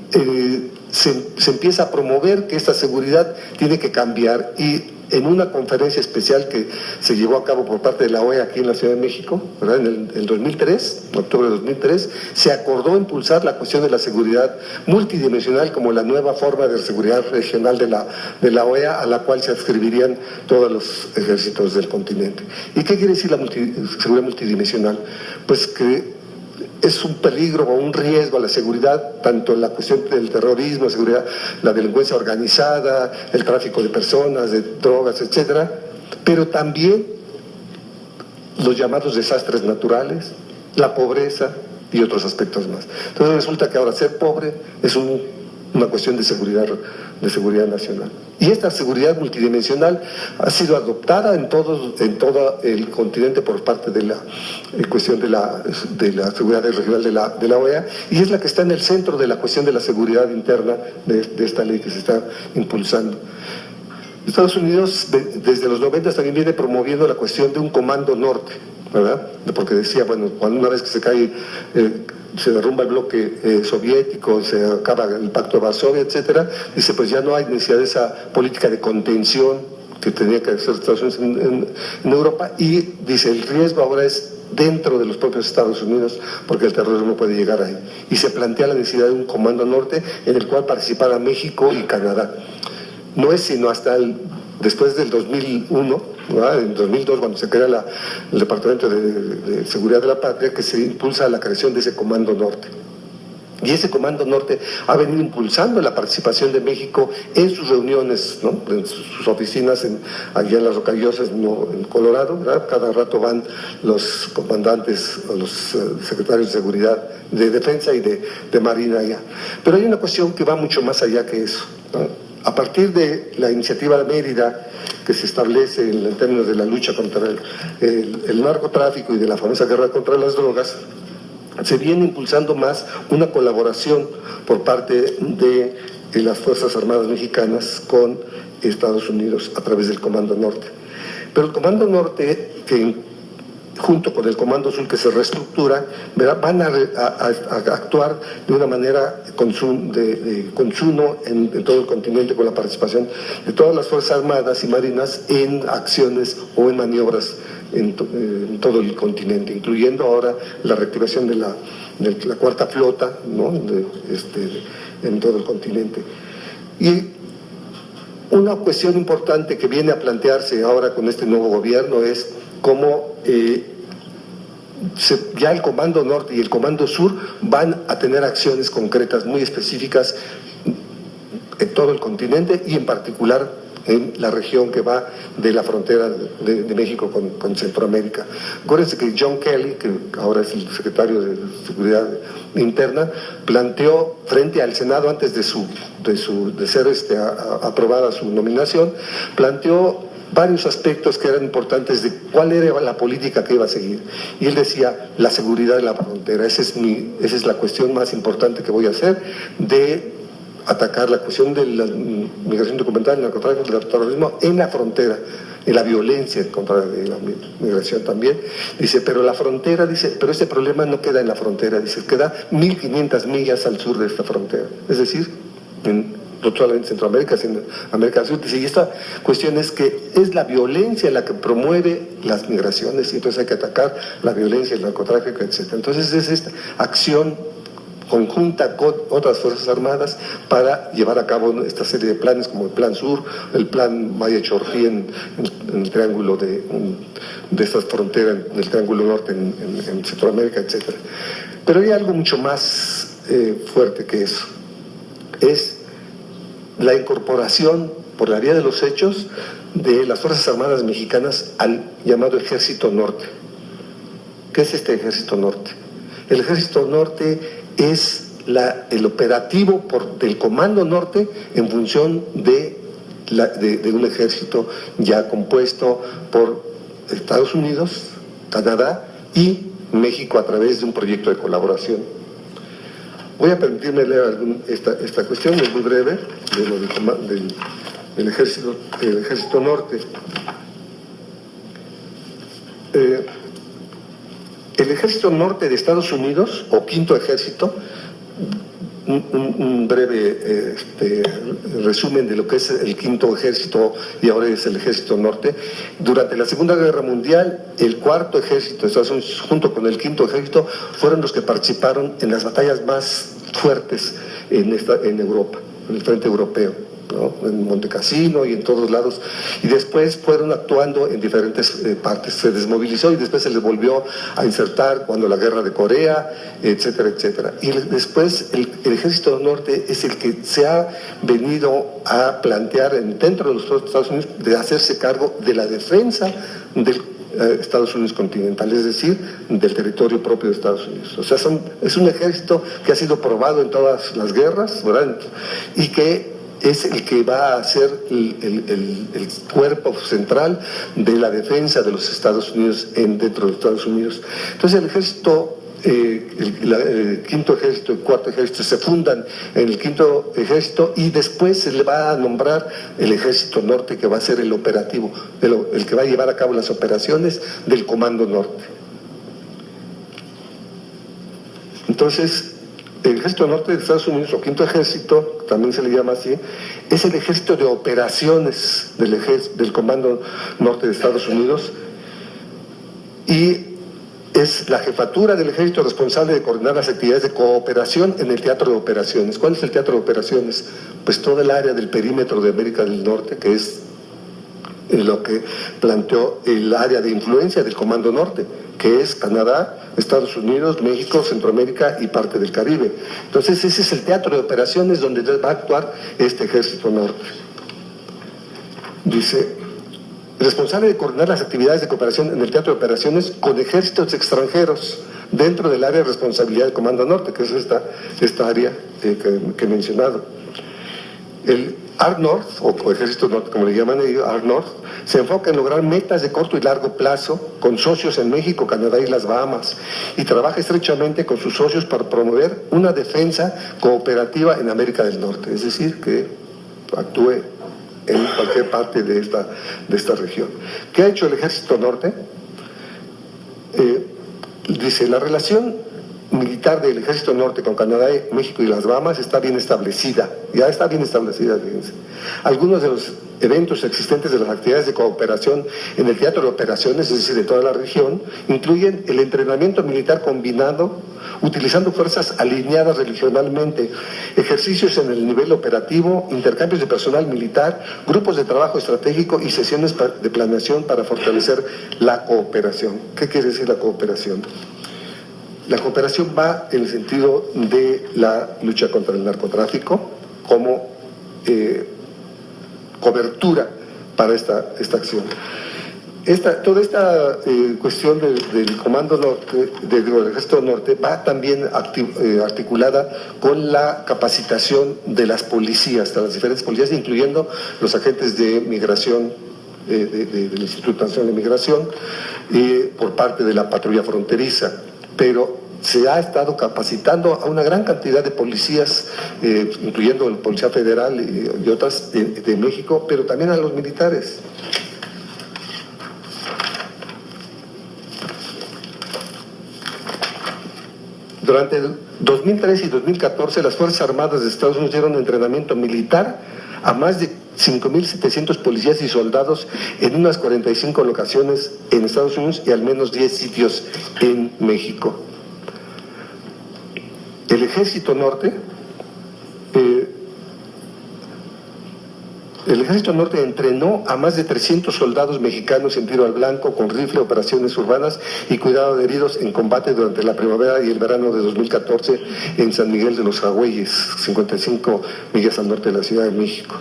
se empieza a promover que esta seguridad tiene que cambiar, y en una conferencia especial que se llevó a cabo por parte de la OEA aquí en la Ciudad de México, ¿verdad?, en el 2003, en octubre de 2003, se acordó impulsar la cuestión de la seguridad multidimensional como la nueva forma de seguridad regional de la OEA, a la cual se adscribirían todos los ejércitos del continente. ¿Y qué quiere decir la seguridad multidimensional? Pues que es un peligro o un riesgo a la seguridad, tanto en la cuestión del terrorismo, seguridad, la delincuencia organizada, el tráfico de personas, de drogas, etcétera, pero también los llamados desastres naturales, la pobreza y otros aspectos más. Entonces resulta que ahora ser pobre es una cuestión de seguridad nacional. Y esta seguridad multidimensional ha sido adoptada en todo el continente por parte de la cuestión de la seguridad regional de la OEA, y es la que está en el centro de la cuestión de la seguridad interna de esta ley que se está impulsando. Estados Unidos desde los 90 también viene promoviendo la cuestión de un comando norte, ¿verdad? Porque decía, bueno, cuando una vez que se cae, se derrumba el bloque soviético, se acaba el Pacto de Varsovia, etcétera, dice, pues ya no hay necesidad de esa política de contención que tenía que hacer Estados Unidos en Europa, y dice, el riesgo ahora es dentro de los propios Estados Unidos, porque el terrorismo puede llegar ahí. Y se plantea la necesidad de un comando norte en el cual participara México y Canadá. No es sino hasta después del 2001, ¿verdad?, en 2002, cuando se crea el Departamento de Seguridad de la Patria, que se impulsa la creación de ese Comando Norte. Y ese Comando Norte ha venido impulsando la participación de México en sus reuniones, ¿no? En sus oficinas allá en las Rocallosas, ¿no? En Colorado, ¿verdad? Cada rato van los comandantes o los secretarios de seguridad, de defensa y de marina allá. Pero hay una cuestión que va mucho más allá que eso, ¿no? A partir de la iniciativa de Mérida, que se establece en términos de la lucha contra el narcotráfico y de la famosa guerra contra las drogas, se viene impulsando más una colaboración por parte de las Fuerzas Armadas Mexicanas con Estados Unidos a través del Comando Norte. Pero el Comando Norte, que junto con el Comando Sur que se reestructura, van a actuar de una manera de consumo en todo el continente, con la participación de todas las Fuerzas Armadas y Marinas en acciones o en maniobras en todo el continente, incluyendo ahora la reactivación de la cuarta flota, ¿no? En todo el continente. Y una cuestión importante que viene a plantearse ahora con este nuevo gobierno es cómo ya el Comando Norte y el Comando Sur van a tener acciones concretas muy específicas en todo el continente y en particular en la región que va de la frontera de México con Centroamérica. Acuérdense que John Kelly, que ahora es el secretario de Seguridad Interna, planteó frente al Senado, antes de ser aprobada su nominación, planteó varios aspectos que eran importantes de cuál era la política que iba a seguir. Y él decía, la seguridad de la frontera, esa es la cuestión más importante que voy a hacer, de atacar la cuestión de la migración documental, el narcotráfico, el terrorismo en la frontera, en la violencia contra la migración también. Dice, pero la frontera, pero este problema no queda en la frontera, dice, queda 1.500 millas al sur de esta frontera. Es decir, no solamente en Centroamérica, sino en América del Sur. Dice, y esta cuestión es que es la violencia la que promueve las migraciones, y entonces hay que atacar la violencia, el narcotráfico, etc. Entonces es esta acción conjunta con otras Fuerzas Armadas para llevar a cabo esta serie de planes, como el Plan Sur, el Plan Maya Chortí en el triángulo de estas fronteras, del Triángulo Norte en Centroamérica, etc. Pero hay algo mucho más fuerte que eso. Es la incorporación, por la vía de los hechos, de las Fuerzas Armadas Mexicanas al llamado Ejército Norte. ¿Qué es este Ejército Norte? El Ejército Norte es el operativo del Comando Norte en función de un ejército ya compuesto por Estados Unidos, Canadá y México a través de un proyecto de colaboración. Voy a permitirme leer esta cuestión, es muy breve, del Ejército Norte. El Ejército Norte de Estados Unidos, o Quinto Ejército, un breve resumen de lo que es el Quinto Ejército y ahora es el Ejército Norte. Durante la Segunda Guerra Mundial, el Cuarto Ejército de Estados Unidos, junto con el Quinto Ejército, fueron los que participaron en las batallas más fuertes en Europa, en el frente europeo, ¿no? En Montecassino y en todos lados, y después fueron actuando en diferentes partes. Se desmovilizó y después se les volvió a insertar cuando la guerra de Corea, etcétera, etcétera. Y después el Ejército Norte es el que se ha venido a plantear dentro de los Estados Unidos de hacerse cargo de la defensa del Estados Unidos continental, es decir, del territorio propio de Estados Unidos. O sea, es un ejército que ha sido probado en todas las guerras, ¿verdad? Y que es el que va a ser el cuerpo central de la defensa de los Estados Unidos dentro de los Estados Unidos. Entonces el ejército, el Quinto Ejército y el Cuarto Ejército se fundan en el Quinto Ejército y después se le va a nombrar el Ejército Norte, que va a ser el operativo, el que va a llevar a cabo las operaciones del Comando Norte. Entonces, el Ejército Norte de Estados Unidos, o Quinto Ejército, también se le llama así, es el ejército de operaciones del Comando Norte de Estados Unidos, y es la jefatura del ejército responsable de coordinar las actividades de cooperación en el teatro de operaciones. ¿Cuál es el teatro de operaciones? Pues todo el área del perímetro de América del Norte, que es lo que planteó el área de influencia del Comando Norte, que es Canadá, Estados Unidos, México, Centroamérica y parte del Caribe. Entonces ese es el teatro de operaciones donde va a actuar este Ejército Norte. Dice, responsable de coordinar las actividades de cooperación en el teatro de operaciones con ejércitos extranjeros dentro del área de responsabilidad del Comando Norte, que es esta área que he mencionado. El ARNORD, o Ejército Norte, como le llaman ellos, ARNORD, se enfoca en lograr metas de corto y largo plazo con socios en México, Canadá y las Bahamas, y trabaja estrechamente con sus socios para promover una defensa cooperativa en América del Norte, es decir, que actúe en cualquier parte de esta región. ¿Qué ha hecho el Ejército Norte? Dice, la relación militar del Ejército Norte con Canadá, México y las Bahamas está bien establecida, ya está bien establecida, fíjense. Algunos de los eventos existentes de las actividades de cooperación en el teatro de operaciones, es decir, de toda la región, incluyen el entrenamiento militar combinado, utilizando fuerzas alineadas regionalmente, ejercicios en el nivel operativo, intercambios de personal militar, grupos de trabajo estratégico y sesiones de planeación para fortalecer la cooperación. ¿Qué quiere decir la cooperación? La cooperación va en el sentido de la lucha contra el narcotráfico como cobertura para esta acción. Toda esta cuestión del Comando Norte, del Ejército Norte, va también articulada con la capacitación de las policías, de las diferentes policías, incluyendo los agentes de migración, del Instituto Nacional de Migración, por parte de la patrulla fronteriza. Pero se ha estado capacitando a una gran cantidad de policías, incluyendo la Policía Federal y otras de México, pero también a los militares. Durante el 2013 y 2014, las Fuerzas Armadas de Estados Unidos dieron entrenamiento militar a más de 5.700 policías y soldados en unas 45 locaciones en Estados Unidos y al menos 10 sitios en México. El Ejército Norte entrenó a más de 300 soldados mexicanos en tiro al blanco, con rifle, operaciones urbanas y cuidado de heridos en combate durante la primavera y el verano de 2014 en San Miguel de los Agüeyes, 55 millas al norte de la Ciudad de México.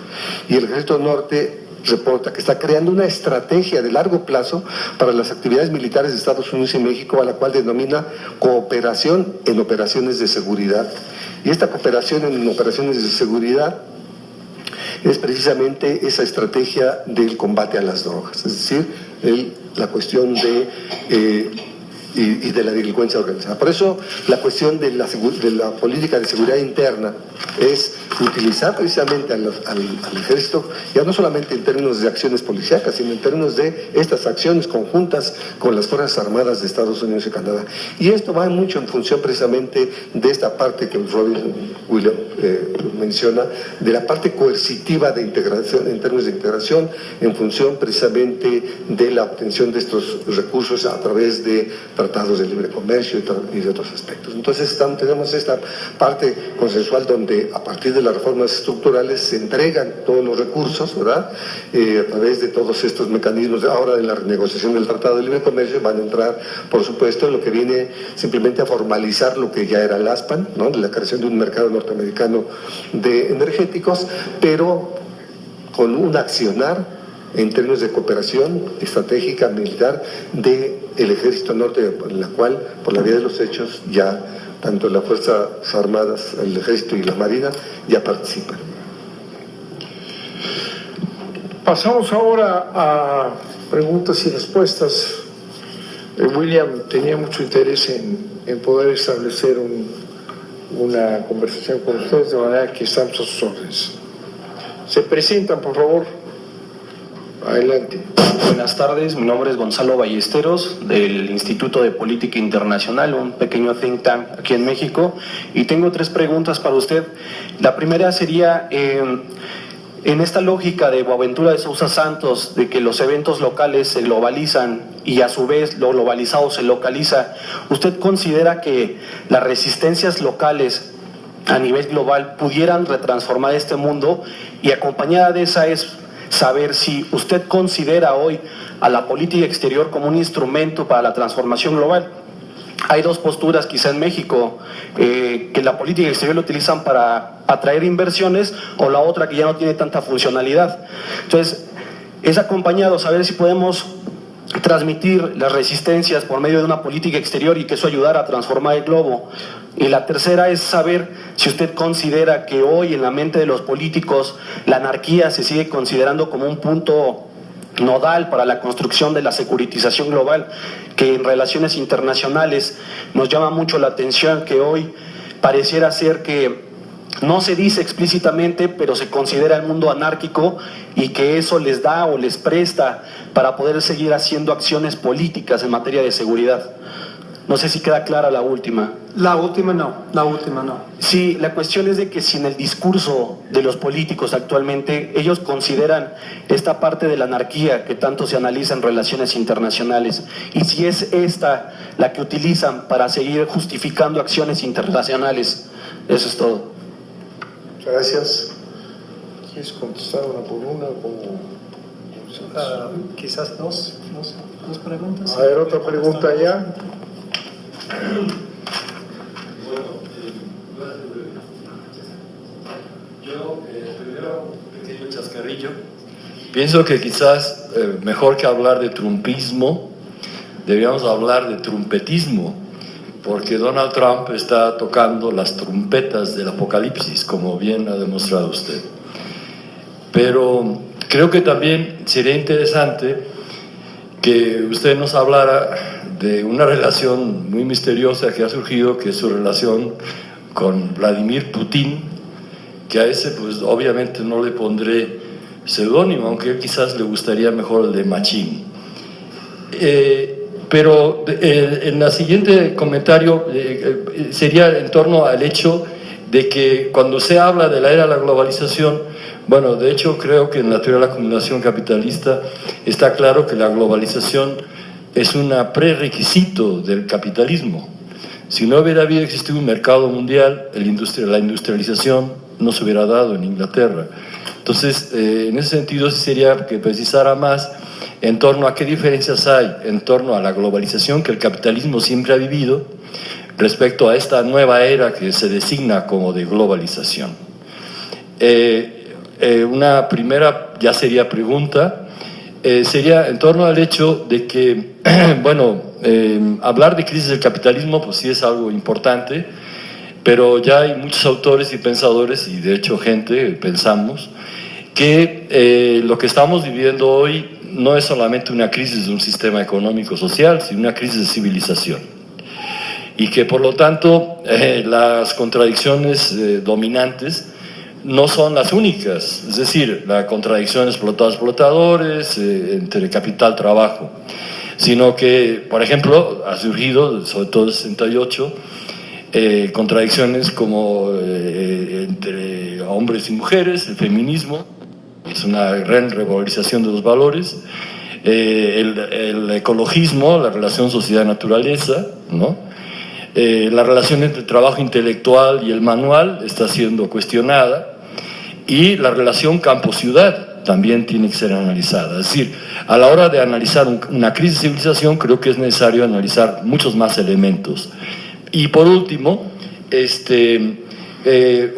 Y el Ejército Norte reporta que está creando una estrategia de largo plazo para las actividades militares de Estados Unidos y México, a la cual denomina cooperación en operaciones de seguridad. Y esta cooperación en operaciones de seguridad es precisamente esa estrategia del combate a las drogas, es decir, la cuestión de la delincuencia organizada. Por eso la cuestión de la política de seguridad interna es utilizar precisamente al ejército, ya no solamente en términos de acciones policíacas, sino en términos de estas acciones conjuntas con las Fuerzas Armadas de Estados Unidos y Canadá. Y esto va mucho en función precisamente de esta parte que Robin Williams menciona, de la parte coercitiva de integración, en términos de integración, en función precisamente de la obtención de estos recursos a través de tratados de libre comercio y de otros aspectos. Entonces tenemos esta parte consensual donde a partir de las reformas estructurales se entregan todos los recursos, ¿verdad? A través de todos estos mecanismos. Ahora en la renegociación del Tratado de Libre Comercio van a entrar, por supuesto, en lo que viene simplemente a formalizar lo que ya era el ASPAN, ¿no? La creación de un mercado norteamericano de energéticos, pero con un accionar en términos de cooperación estratégica militar del Ejército Norte, en la cual, por la vía de los hechos, ya tanto las Fuerzas Armadas, el Ejército y la Marina ya participan. Pasamos ahora a preguntas y respuestas. William tenía mucho interés en poder establecer una conversación con ustedes, de manera que estamos a sus órdenes. Se presentan, por favor. Adelante. Buenas tardes, mi nombre es Gonzalo Ballesteros, del Instituto de Política Internacional, un pequeño think tank aquí en México, y tengo 3 preguntas para usted. La primera sería, en esta lógica de Boaventura de Sousa Santos, de que los eventos locales se globalizan y a su vez lo globalizado se localiza, ¿usted considera que las resistencias locales a nivel global pudieran retransformar este mundo? Y acompañada de esa es saber si usted considera hoy a la política exterior como un instrumento para la transformación global. hay dos posturas quizá en México, que la política exterior lo utilizan para atraer inversiones, o la otra que ya no tiene tanta funcionalidad. Entonces, es acompañado saber si podemos transmitir las resistencias por medio de una política exterior y que eso ayudara a transformar el globo. Y la tercera es saber si usted considera que hoy en la mente de los políticos la anarquía se sigue considerando como un punto nodal para la construcción de la securitización global, que en relaciones internacionales nos llama mucho la atención que hoy pareciera ser que no se dice explícitamente, pero se considera el mundo anárquico y que eso les da o les presta para poder seguir haciendo acciones políticas en materia de seguridad. No sé si queda clara la última. La última no. Sí, la cuestión es de que si en el discurso de los políticos actualmente ellos consideran esta parte de la anarquía que tanto se analiza en relaciones internacionales, y si es esta la que utilizan para seguir justificando acciones internacionales. Eso es todo. Muchas gracias. ¿Quieres contestar una por una? Quizás dos preguntas. A ver, otra pregunta ya. Yo, primero, un pequeño chascarrillo. Pienso que quizás, mejor que hablar de trumpismo, deberíamos hablar de trumpetismo, porque Donald Trump está tocando las trompetas del apocalipsis, como bien ha demostrado usted. Pero creo que también sería interesante que usted nos hablara de una relación muy misteriosa que ha surgido, que es su relación con Vladimir Putin, que a ese pues obviamente no le pondré seudónimo, aunque quizás le gustaría mejor el de Machín. Pero en el siguiente comentario sería en torno al hecho de que cuando se habla de la era de la globalización, bueno, de hecho creo que en la teoría de la acumulación capitalista está claro que la globalización es un prerequisito del capitalismo. Si no hubiera existido un mercado mundial, la industrialización no se hubiera dado en Inglaterra. Entonces, en ese sentido, sí sería que precisara más en torno a qué diferencias hay en torno a la globalización que el capitalismo siempre ha vivido respecto a esta nueva era que se designa como de globalización. Una primera ya sería pregunta, sería en torno al hecho de que, bueno, hablar de crisis del capitalismo pues sí es algo importante, pero ya hay muchos autores y pensadores, y de hecho gente, pensamos, que lo que estamos viviendo hoy no es solamente una crisis de un sistema económico-social, sino una crisis de civilización. Y que por lo tanto las contradicciones dominantes no son las únicas, es decir, la contradicción explotados-explotadores, entre capital-trabajo, sino que, por ejemplo, ha surgido, sobre todo en el 68, contradicciones como entre hombres y mujeres, el feminismo, es una gran revalorización de los valores, el ecologismo, la relación sociedad-naturaleza, ¿no? La relación entre el trabajo intelectual y el manual está siendo cuestionada, y la relación campo-ciudad también tiene que ser analizada. Es decir, a la hora de analizar una crisis de civilización, creo que es necesario analizar muchos más elementos. Y por último,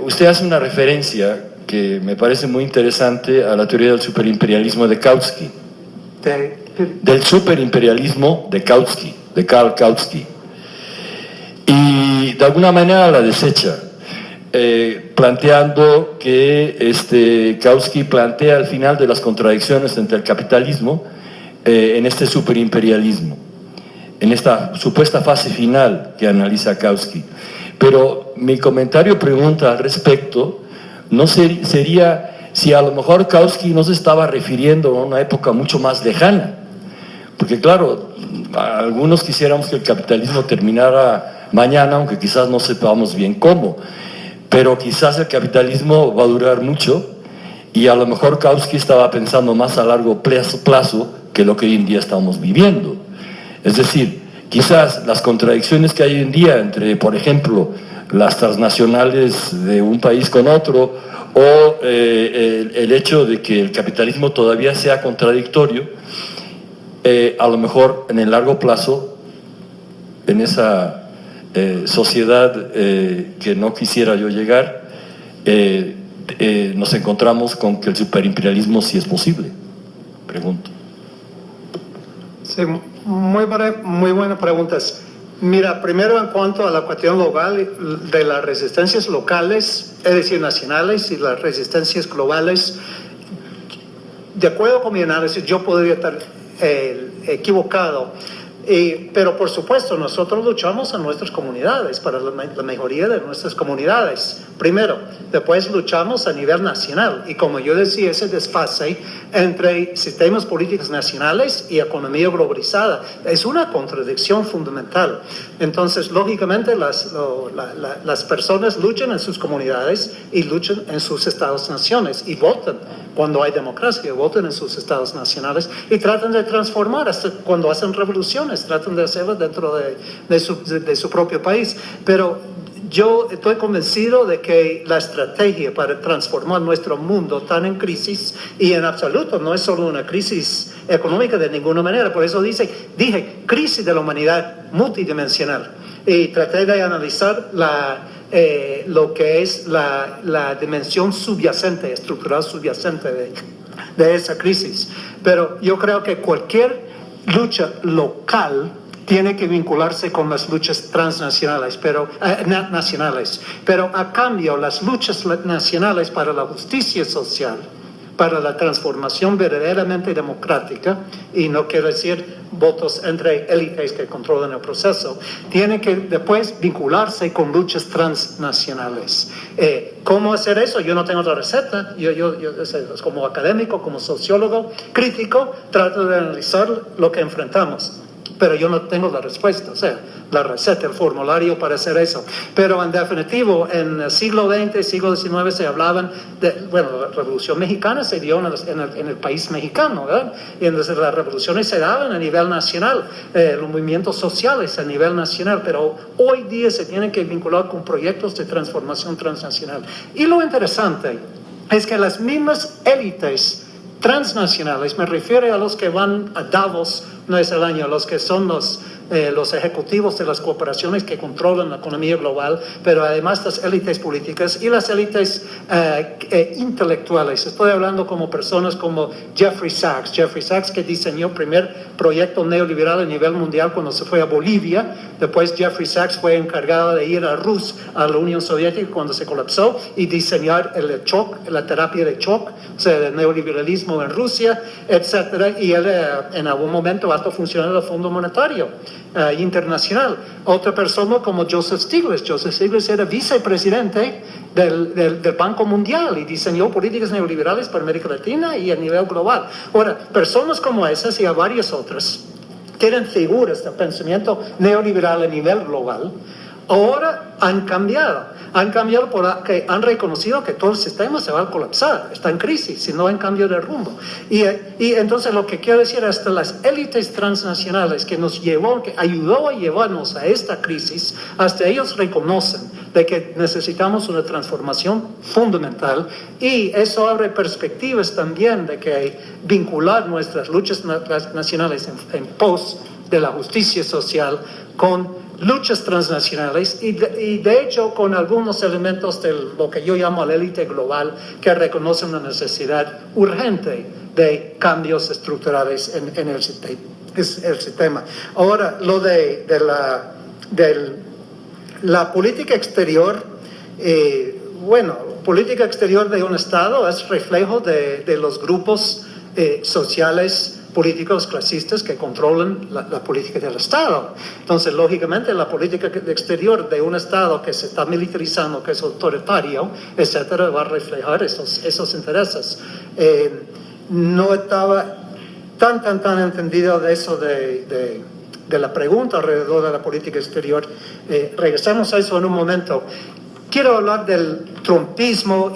usted hace una referencia que me parece muy interesante a la teoría del superimperialismo de Kautsky. Del superimperialismo de Kautsky, de Karl Kautsky. Y de alguna manera la desecha, planteando que Kautsky plantea el final de las contradicciones entre el capitalismo en este superimperialismo, en esta supuesta fase final que analiza Kautsky. Pero mi comentario pregunta al respecto, ¿no sería si a lo mejor Kautsky no se estaba refiriendo a una época mucho más lejana? Porque claro, algunos quisiéramos que el capitalismo terminara mañana, aunque quizás no sepamos bien cómo, pero quizás el capitalismo va a durar mucho, y a lo mejor Kautsky estaba pensando más a largo plazo que lo que hoy en día estamos viviendo. Es decir, quizás las contradicciones que hay hoy en día entre, por ejemplo, las transnacionales de un país con otro, o el hecho de que el capitalismo todavía sea contradictorio, a lo mejor en el largo plazo esa sociedad que no quisiera yo llegar, nos encontramos con que el superimperialismo sí es posible. Pregunto. Sí, muy buenas preguntas. Mira, primero en cuanto a la cuestión local, de las resistencias locales, es decir, nacionales, y las resistencias globales, de acuerdo con mi análisis, yo podría estar equivocado, pero por supuesto nosotros luchamos en nuestras comunidades, para la mejoría de nuestras comunidades, primero. Después luchamos a nivel nacional, y como yo decía, ese desfase entre sistemas políticos nacionales y economía globalizada es una contradicción fundamental. Entonces, lógicamente, las personas luchan en sus comunidades y luchan en sus estados-naciones y votan cuando hay democracia, votan en sus estados nacionales y tratan de transformar, hasta cuando hacen revoluciones, tratan de hacerlo dentro de su propio país. Pero yo estoy convencido de que la estrategia para transformar nuestro mundo tan en crisis, y en absoluto no es solo una crisis económica de ninguna manera, por eso dije crisis de la humanidad multidimensional, y traté de analizar lo que es la dimensión subyacente, estructural subyacente de esa crisis. Pero yo creo que cualquier lucha local tiene que vincularse con las luchas transnacionales, nacionales. Pero a cambio, las luchas nacionales para la justicia social, para la transformación verdaderamente democrática, y no quiero decir votos entre élites que controlan el proceso, tiene que después vincularse con luchas transnacionales. ¿Cómo hacer eso? Yo no tengo otra receta. Yo como académico, como sociólogo crítico, trato de analizar lo que enfrentamos. Pero yo no tengo la respuesta, o sea, la receta, el formulario para hacer eso. Pero en definitivo, en el siglo XX, siglo XIX se hablaban la Revolución Mexicana se dio en el país mexicano, ¿verdad? Y entonces las revoluciones se daban a nivel nacional, los movimientos sociales a nivel nacional, pero hoy día se tienen que vincular con proyectos de transformación transnacional. Y lo interesante es que las mismas élites transnacionales, me refiero a los que van a Davos una vez al año, los que son los ejecutivos de las corporaciones que controlan la economía global, pero además las élites políticas y las élites intelectuales. Estoy hablando como personas como Jeffrey Sachs que diseñó el primer proyecto neoliberal a nivel mundial cuando se fue a Bolivia. Después Jeffrey Sachs fue encargado de ir a la Unión Soviética cuando se colapsó y diseñar la terapia de shock, o sea, el neoliberalismo en Rusia, etc. Y él en algún momento hasta funcionó el Fondo Monetario Internacional. Otra persona como Joseph Stiglitz era vicepresidente del Banco Mundial y diseñó políticas neoliberales para América Latina y a nivel global. Ahora, personas como esas y a varias otras que eran figuras del pensamiento neoliberal a nivel global, ahora han cambiado porque han reconocido que todo el sistema se va a colapsar, está en crisis, si no en cambio de rumbo. Y entonces lo que quiero decir, hasta las élites transnacionales que ayudó a llevarnos a esta crisis, hasta ellos reconocen de que necesitamos una transformación fundamental, y eso abre perspectivas también de que vincular nuestras luchas nacionales en pos de la justicia social con luchas transnacionales y de hecho con algunos elementos de lo que yo llamo la élite global que reconocen una necesidad urgente de cambios estructurales en el sistema. Ahora, lo de la política exterior, política exterior de un Estado es reflejo de los grupos sociales, políticos clasistas que controlan la política del Estado. Entonces, lógicamente, la política exterior de un Estado que se está militarizando, que es autoritario, etcétera, va a reflejar esos intereses. No estaba tan entendido de eso de la pregunta alrededor de la política exterior. Regresamos a eso en un momento. Quiero hablar del trumpismo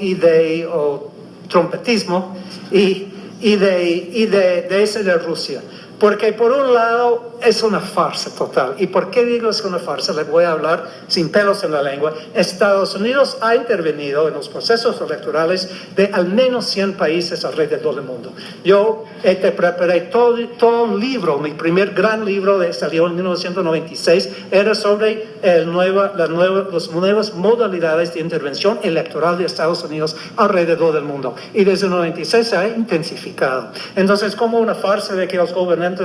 trompetismo y de ese de Rusia. Porque por un lado es una farsa total. ¿Y por qué digo es una farsa? Les voy a hablar sin pelos en la lengua. Estados Unidos ha intervenido en los procesos electorales de al menos 100 países alrededor del mundo. Yo te preparé todo un libro, mi primer gran libro salió en 1996, era sobre las nuevas modalidades de intervención electoral de Estados Unidos alrededor del mundo. Y desde el 96 se ha intensificado. Entonces, como una farsa de que los gobernantes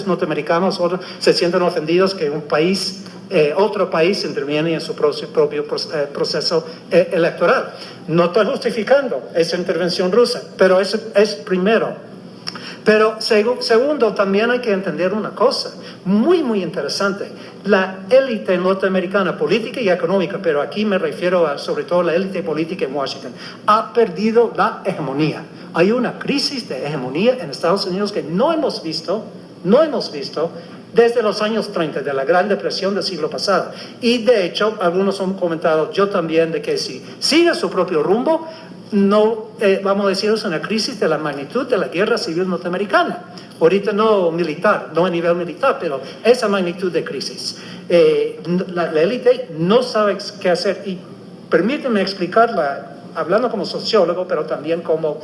norteamericanos ahora se sienten ofendidos que otro país interviene en su propio proceso electoral. No estoy justificando esa intervención rusa, pero eso es primero. Pero segundo, también hay que entender una cosa muy, muy interesante. La élite norteamericana, política y económica, pero aquí me refiero sobre todo a la élite política en Washington, ha perdido la hegemonía. Hay una crisis de hegemonía en Estados Unidos que no hemos visto desde los años 30, de la Gran Depresión del siglo pasado. Y de hecho, algunos han comentado, yo también, de que si sigue su propio rumbo, no, vamos a decir, es una crisis de la magnitud de la guerra civil norteamericana. Ahorita no militar, no a nivel militar, pero esa magnitud de crisis. La élite no sabe qué hacer y permíteme explicarla, hablando como sociólogo, pero también como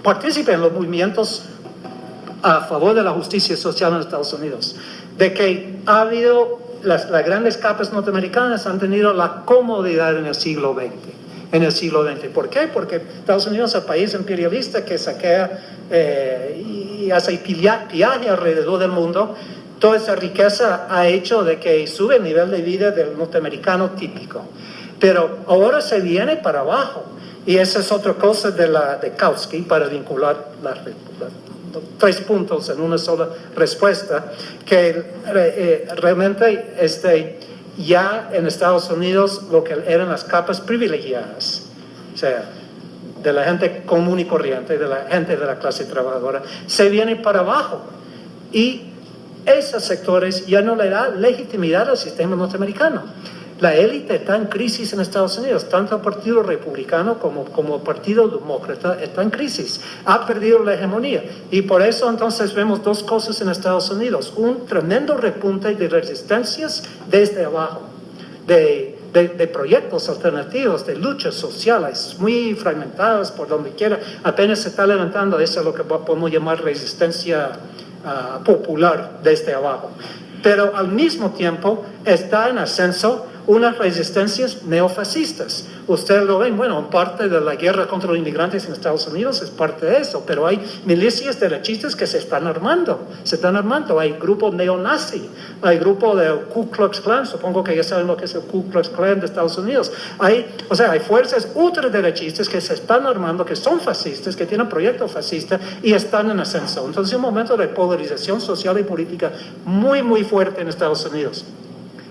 partícipe en los movimientos a favor de la justicia social en Estados Unidos, de que ha habido, las grandes capas norteamericanas han tenido la comodidad en el siglo XX. ¿Por qué? Porque Estados Unidos es el país imperialista que saquea y hace pillaje alrededor del mundo. Toda esa riqueza ha hecho de que sube el nivel de vida del norteamericano típico. Pero ahora se viene para abajo. Y esa es otra cosa de Kautsky, para vincular las 3 puntos en una sola respuesta, que realmente ya en Estados Unidos lo que eran las capas privilegiadas, o sea, de la gente común y corriente, de la gente de la clase trabajadora, se viene para abajo. Y esos sectores ya no le da legitimidad al sistema norteamericano. La élite está en crisis en Estados Unidos, tanto el Partido Republicano como el Partido Demócrata está en crisis, ha perdido la hegemonía y por eso entonces vemos 2 cosas en Estados Unidos, un tremendo repunte de resistencias desde abajo, de proyectos alternativos, de luchas sociales muy fragmentadas por donde quiera, apenas se está levantando, eso es lo que podemos llamar resistencia popular desde abajo, pero al mismo tiempo está en ascenso unas resistencias neofascistas. Ustedes lo ven, bueno, parte de la guerra contra los inmigrantes en Estados Unidos es parte de eso, pero hay milicias derechistas que se están armando, hay grupos neonazi, hay grupos de Ku Klux Klan, supongo que ya saben lo que es el Ku Klux Klan de Estados Unidos, hay fuerzas ultraderechistas que se están armando, que son fascistas, que tienen proyectos fascistas y están en ascenso. Entonces, un momento de polarización social y política muy, muy fuerte en Estados Unidos.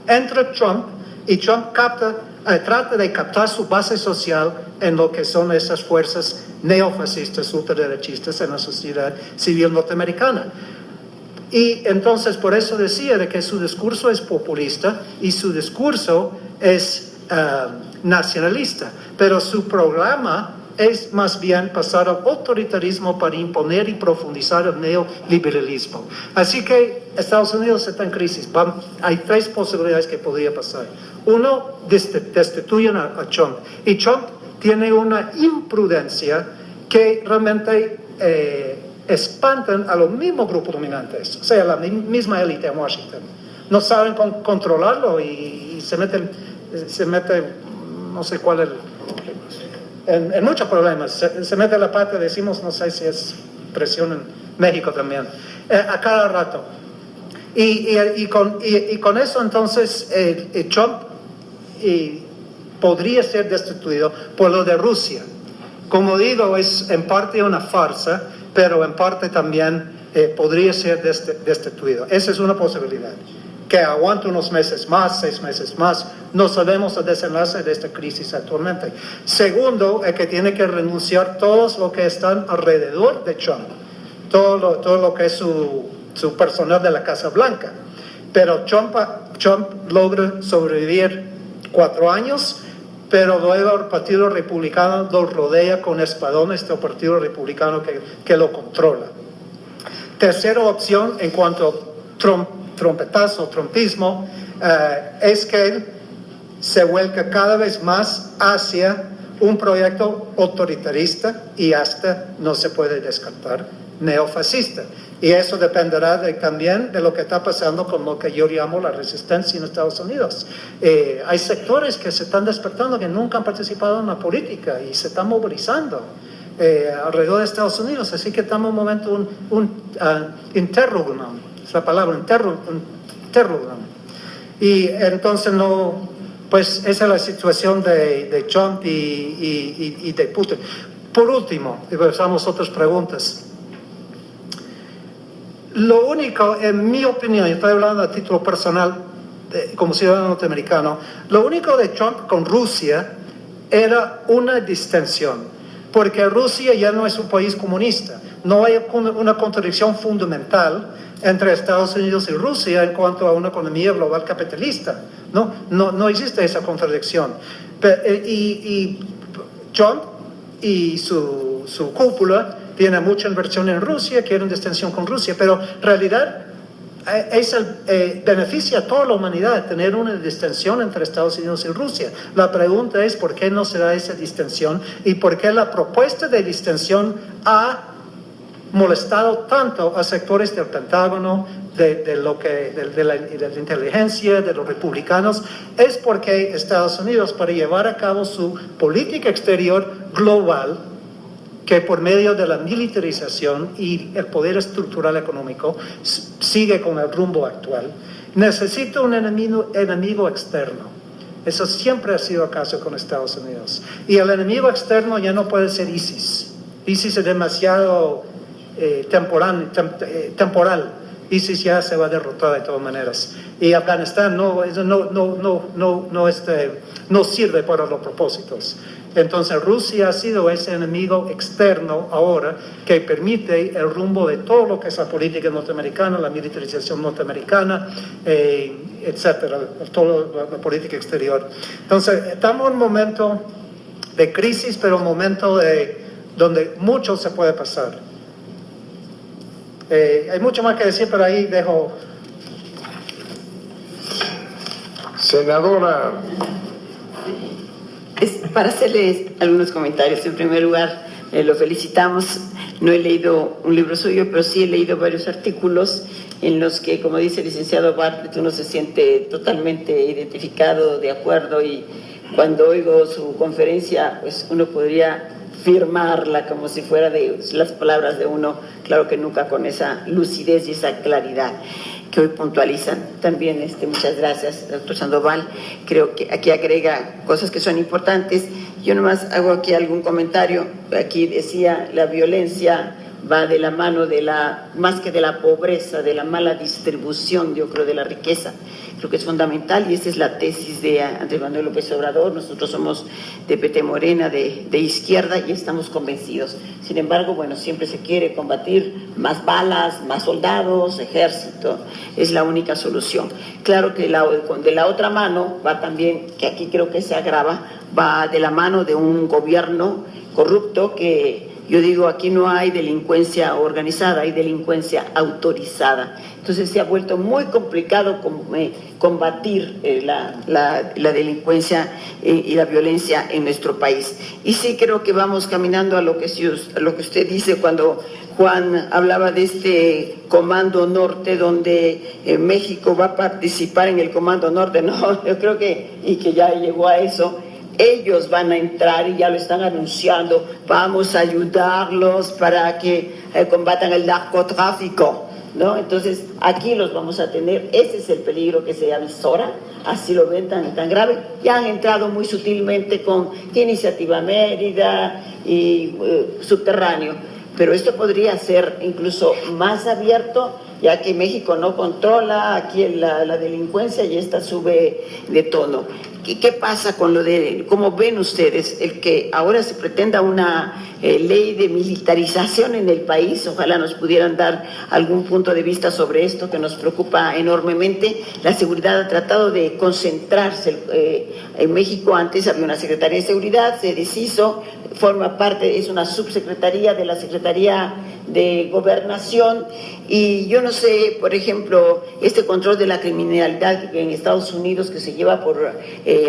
Entra Trump, y Trump trata de captar su base social en lo que son esas fuerzas neofascistas, ultraderechistas en la sociedad civil norteamericana. Y entonces por eso decía de que su discurso es populista y su discurso es nacionalista, pero su programa es más bien pasar al autoritarismo para imponer y profundizar el neoliberalismo. Así que Estados Unidos está en crisis. Hay 3 posibilidades que podría pasar. Uno, destituyen a Trump. Y Trump tiene una imprudencia que realmente espantan a los mismos grupos dominantes, o sea, la misma élite en Washington. No saben controlarlo y se meten, no sé cuál es en muchos problemas, se mete la pata, decimos, no sé si es presión en México también, a cada rato. Y con eso entonces Trump podría ser destituido por lo de Rusia. Como digo, es en parte una farsa, pero en parte también podría ser destituido. Esa es una posibilidad. Que aguante unos meses más, 6 meses más. No sabemos el desenlace de esta crisis actualmente. Segundo, es que tiene que renunciar todos los que están alrededor de Trump. Todo lo que es su personal de la Casa Blanca. Pero Trump logra sobrevivir 4 años, pero luego el Partido Republicano lo rodea con espadones del Partido Republicano que lo controla. tercera opción en cuanto a trumpismo, es que él se vuelca cada vez más hacia un proyecto autoritarista y hasta, no se puede descartar, neofascista. Y eso dependerá también de lo que está pasando con lo que yo llamo la resistencia en Estados Unidos. Hay sectores que se están despertando que nunca han participado en la política y se están movilizando alrededor de Estados Unidos. Así que estamos en un momento, un interregnum, es la palabra, interregnum. Y entonces pues esa es la situación de Trump y de Putin. Por último, y pasamos a otras preguntas. Lo único, en mi opinión, y estoy hablando a título personal como ciudadano norteamericano, lo único de Trump con Rusia era una distensión, porque Rusia ya no es un país comunista. No hay una contradicción fundamental entre Estados Unidos y Rusia en cuanto a una economía global capitalista. No existe esa contradicción. Y Trump y su cúpula tiene mucha inversión en Rusia, quieren distensión con Rusia, pero en realidad beneficia a toda la humanidad tener una distensión entre Estados Unidos y Rusia. La pregunta es por qué no se da esa distensión y por qué la propuesta de distensión ha molestado tanto a sectores del Pentágono, de la inteligencia, de los republicanos. Es porque Estados Unidos, para llevar a cabo su política exterior global, que por medio de la militarización y el poder estructural económico sigue con el rumbo actual, necesita un enemigo externo. Eso siempre ha sido el caso con Estados Unidos. Y el enemigo externo ya no puede ser ISIS. ISIS es demasiado temporal. ISIS ya se va a derrotar de todas maneras. Y Afganistán no sirve para los propósitos. Entonces Rusia ha sido ese enemigo externo ahora que permite el rumbo de todo lo que es la política norteamericana, la militarización norteamericana, etcétera, toda la política exterior. Entonces estamos en un momento de crisis, pero un momento donde mucho se puede pasar. Hay mucho más que decir, pero ahí dejo. Senadora. Para hacerles algunos comentarios. En primer lugar, lo felicitamos. No he leído un libro suyo, pero sí he leído varios artículos en los que, como dice el licenciado Bartlett, uno se siente totalmente identificado, de acuerdo, y cuando oigo su conferencia, pues uno podría firmarla como si fuera de las palabras de uno, claro que nunca con esa lucidez y esa claridad que hoy puntualizan. También muchas gracias, doctor Sandoval. Creo que aquí agrega cosas que son importantes. Yo nomás hago aquí algún comentario. Aquí decía, la violencia va de la mano más que de la pobreza, de la mala distribución, yo creo, de la riqueza. Creo que es fundamental y esta es la tesis de Andrés Manuel López Obrador. Nosotros somos de PT Morena, de izquierda, y estamos convencidos. Sin embargo, bueno, siempre se quiere combatir más balas, más soldados, ejército. Es la única solución. Claro que de la otra mano va también, que aquí creo que se agrava, va de la mano de un gobierno corrupto que... Yo digo, aquí no hay delincuencia organizada, hay delincuencia autorizada. Entonces se ha vuelto muy complicado combatir la delincuencia y la violencia en nuestro país. Y sí creo que vamos caminando a lo que usted dice cuando Juan hablaba de este Comando Norte, donde México va a participar en el Comando Norte. No, yo creo que ya llegó a eso. Ellos van a entrar y ya lo están anunciando, vamos a ayudarlos para que combatan el narcotráfico, ¿no? Entonces aquí los vamos a tener. Ese es el peligro que se avisora, así lo ven tan grave. Ya han entrado muy sutilmente con Iniciativa Mérida y Subterráneo, pero esto podría ser incluso más abierto, ya que México no controla aquí la delincuencia y esta sube de tono. ¿Qué pasa con cómo ven ustedes el que ahora se pretenda una ley de militarización en el país? Ojalá nos pudieran dar algún punto de vista sobre esto que nos preocupa enormemente. La seguridad ha tratado de concentrarse en México. Antes había una Secretaría de Seguridad, se deshizo, forma parte, es una subsecretaría de la Secretaría de Gobernación, y yo no sé, por ejemplo, este control de la criminalidad en Estados Unidos que se lleva por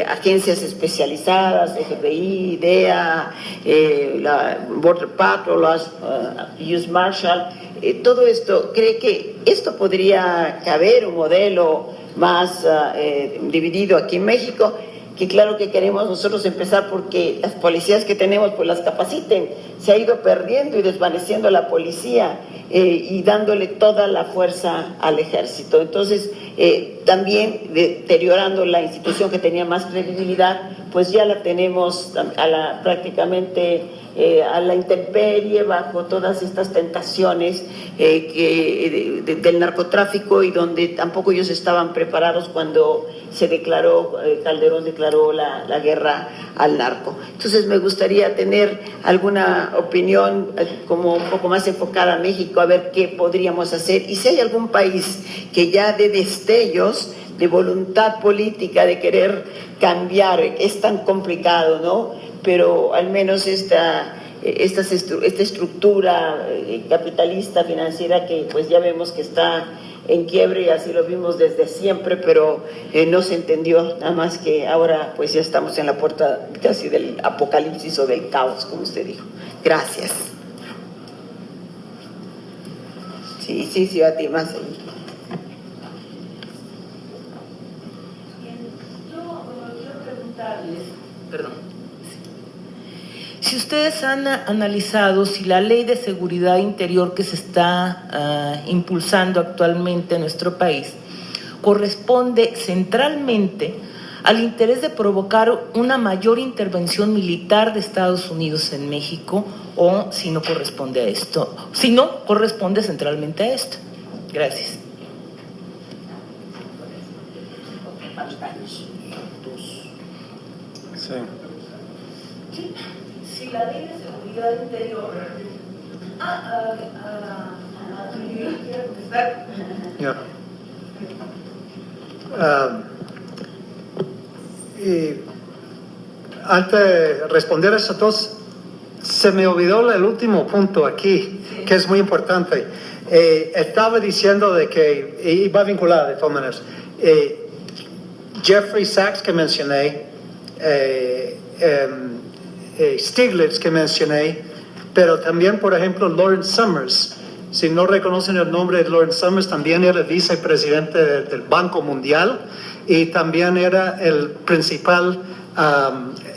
agencias especializadas, FBI, DEA, la Border Patrol, US Marshal, todo esto, ¿cree que esto podría caber un modelo más dividido aquí en México? Que claro que queremos nosotros empezar porque las policías que tenemos pues las capaciten. Se ha ido perdiendo y desvaneciendo la policía y dándole toda la fuerza al ejército. Entonces, también deteriorando la institución que tenía más credibilidad, pues ya la tenemos prácticamente a la intemperie, bajo todas estas tentaciones del narcotráfico, y donde tampoco ellos estaban preparados cuando se declaró, Calderón declaró la guerra al narco. Entonces me gustaría tener alguna opinión como un poco más enfocada a México, a ver qué podríamos hacer, y si hay algún país que ya dé destellos de voluntad política de querer cambiar. Es tan complicado, ¿no? Pero al menos esta estructura capitalista financiera que pues ya vemos que está en quiebre, y así lo vimos desde siempre, pero no se entendió, nada más que ahora pues ya estamos en la puerta casi del apocalipsis o del caos, como usted dijo. Gracias. Sí, a ti más ahí. Perdón. Si ustedes han analizado si la ley de seguridad interior que se está impulsando actualmente en nuestro país corresponde centralmente al interés de provocar una mayor intervención militar de Estados Unidos en México, o si no corresponde a esto, si no corresponde centralmente a esto. Gracias. Sí. Si la ley de seguridad interior Yeah. Y antes de responder a esos dos, se me olvidó el último punto aquí, que es muy importante. Estaba diciendo de que, y va vinculado de todas maneras, Jeffrey Sachs que mencioné, Stiglitz que mencioné, pero también, por ejemplo, Lawrence Summers. Si no reconocen el nombre de Lawrence Summers, también era vicepresidente del Banco Mundial, y también era el principal,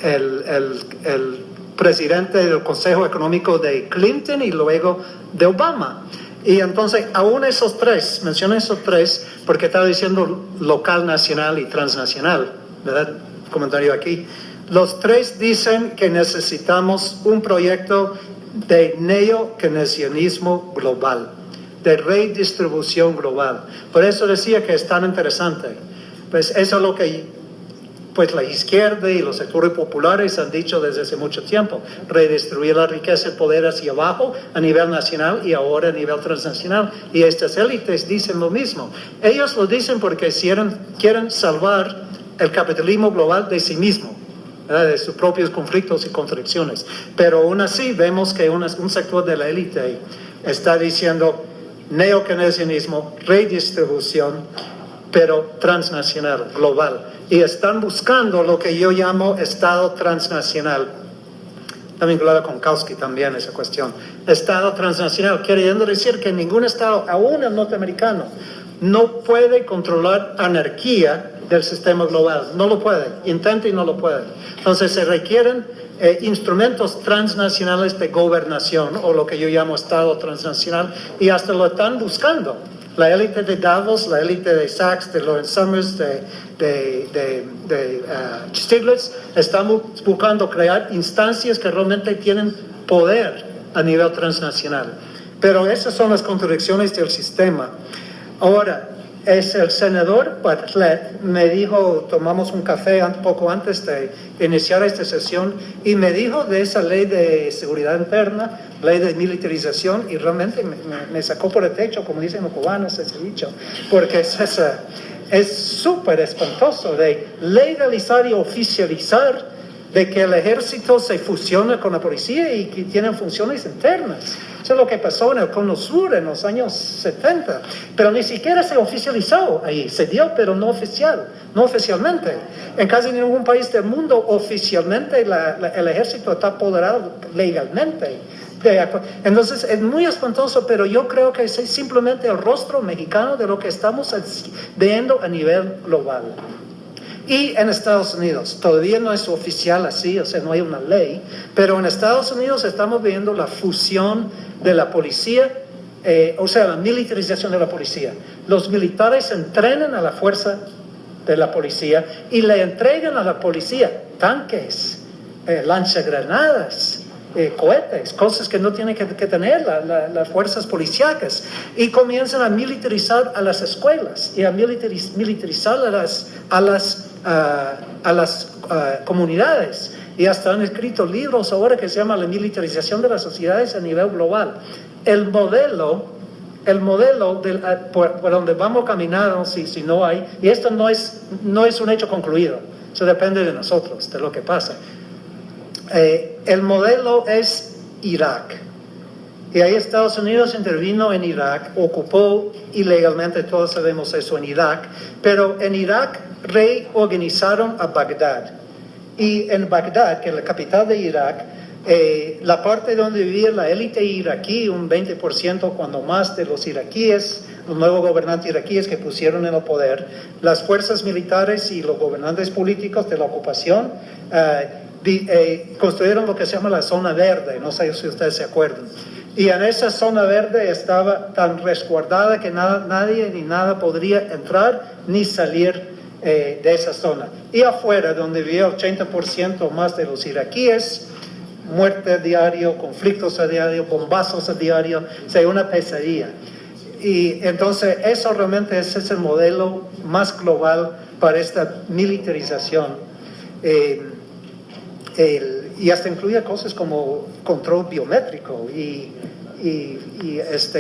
el presidente del Consejo Económico de Clinton y luego de Obama. Y entonces, aún esos tres, mencioné esos tres porque estaba diciendo local, nacional y transnacional, ¿verdad? Comentario aquí. Los tres dicen que necesitamos un proyecto de neo-keynesianismo global, de redistribución global. Por eso decía que es tan interesante. Pues eso es lo que pues la izquierda y los sectores populares han dicho desde hace mucho tiempo: redistribuir la riqueza y el poder hacia abajo a nivel nacional y ahora a nivel transnacional. Y estas élites dicen lo mismo. Ellos lo dicen porque quieren salvar el capitalismo global de sí mismo, de sus propios conflictos y contradicciones. Pero aún así vemos que un sector de la élite está diciendo neo-keynesianismo, redistribución, pero transnacional, global. Y están buscando lo que yo llamo Estado transnacional. Está vinculado con Kautsky también esa cuestión. Estado transnacional, queriendo decir que ningún Estado, aún el norteamericano, no puede controlar anarquía del sistema global. No lo puede. Intenta y no lo puede. Entonces se requieren instrumentos transnacionales de gobernación, o lo que yo llamo Estado transnacional, y hasta lo están buscando. La élite de Davos, la élite de Sachs, de Lawrence Summers, de Stiglitz, están buscando crear instancias que realmente tienen poder a nivel transnacional. Pero esas son las contradicciones del sistema. Ahora, es el senador Bartlett me dijo, tomamos un café poco antes de iniciar esta sesión, y me dijo de esa ley de seguridad interna, ley de militarización, y realmente me sacó por el techo, como dicen los cubanos, ese dicho, porque es súper espantoso de legalizar y oficializar de que el ejército se fusiona con la policía y que tienen funciones internas. Eso es lo que pasó en el Cono Sur en los años 70, pero ni siquiera se oficializó ahí, se dio, pero no oficialmente. En casi ningún país del mundo oficialmente el ejército está apoderado legalmente. Entonces es muy espantoso, pero yo creo que es simplemente el rostro mexicano de lo que estamos viendo a nivel global. Y en Estados Unidos, todavía no es oficial así, o sea, no hay una ley, pero en Estados Unidos estamos viendo la fusión de la policía, o sea, la militarización de la policía. Los militares entrenan a la fuerza de la policía y le entregan a la policía tanques, lanzagranadas, cohetes, cosas que no tienen que tener las fuerzas policíacas, y comienzan a militarizar a las escuelas y a militarizar a las comunidades, y hasta han escrito libros ahora que se llama La militarización de las sociedades a nivel global. El modelo por donde vamos caminando, si no hay, y esto no es un hecho concluido, eso depende de nosotros, de lo que pasa. El modelo es Irak, y ahí Estados Unidos intervino en Irak, ocupó ilegalmente, todos sabemos eso, en Irak, pero en Irak reorganizaron a Bagdad, y en Bagdad, que es la capital de Irak, la parte donde vivía la élite iraquí, un 20% cuando más de los iraquíes, los nuevos gobernantes iraquíes que pusieron en el poder, las fuerzas militares y los gobernantes políticos de la ocupación construyeron lo que se llama la zona verde, no sé si ustedes se acuerdan, y en esa zona verde estaba tan resguardada que nadie ni nada podría entrar ni salir de esa zona, y afuera donde vivía 80% más de los iraquíes, muerte a diario, conflictos a diario, bombazos a diario, o sea, una pesadilla. Y entonces eso realmente es el modelo más global para esta militarización. Y hasta incluye cosas como control biométrico y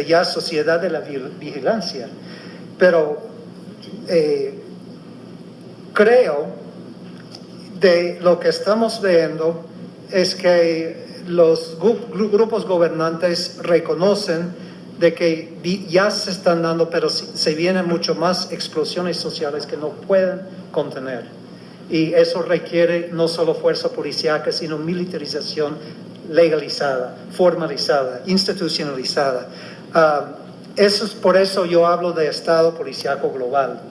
ya sociedad de la vigilancia. Pero creo de lo que estamos viendo es que los grupos gobernantes reconocen de que ya se están dando, pero se vienen mucho más explosiones sociales que no pueden contener. Y eso requiere no solo fuerza policíaca, sino militarización legalizada, formalizada, institucionalizada. Eso es por eso yo hablo de Estado policíaco global.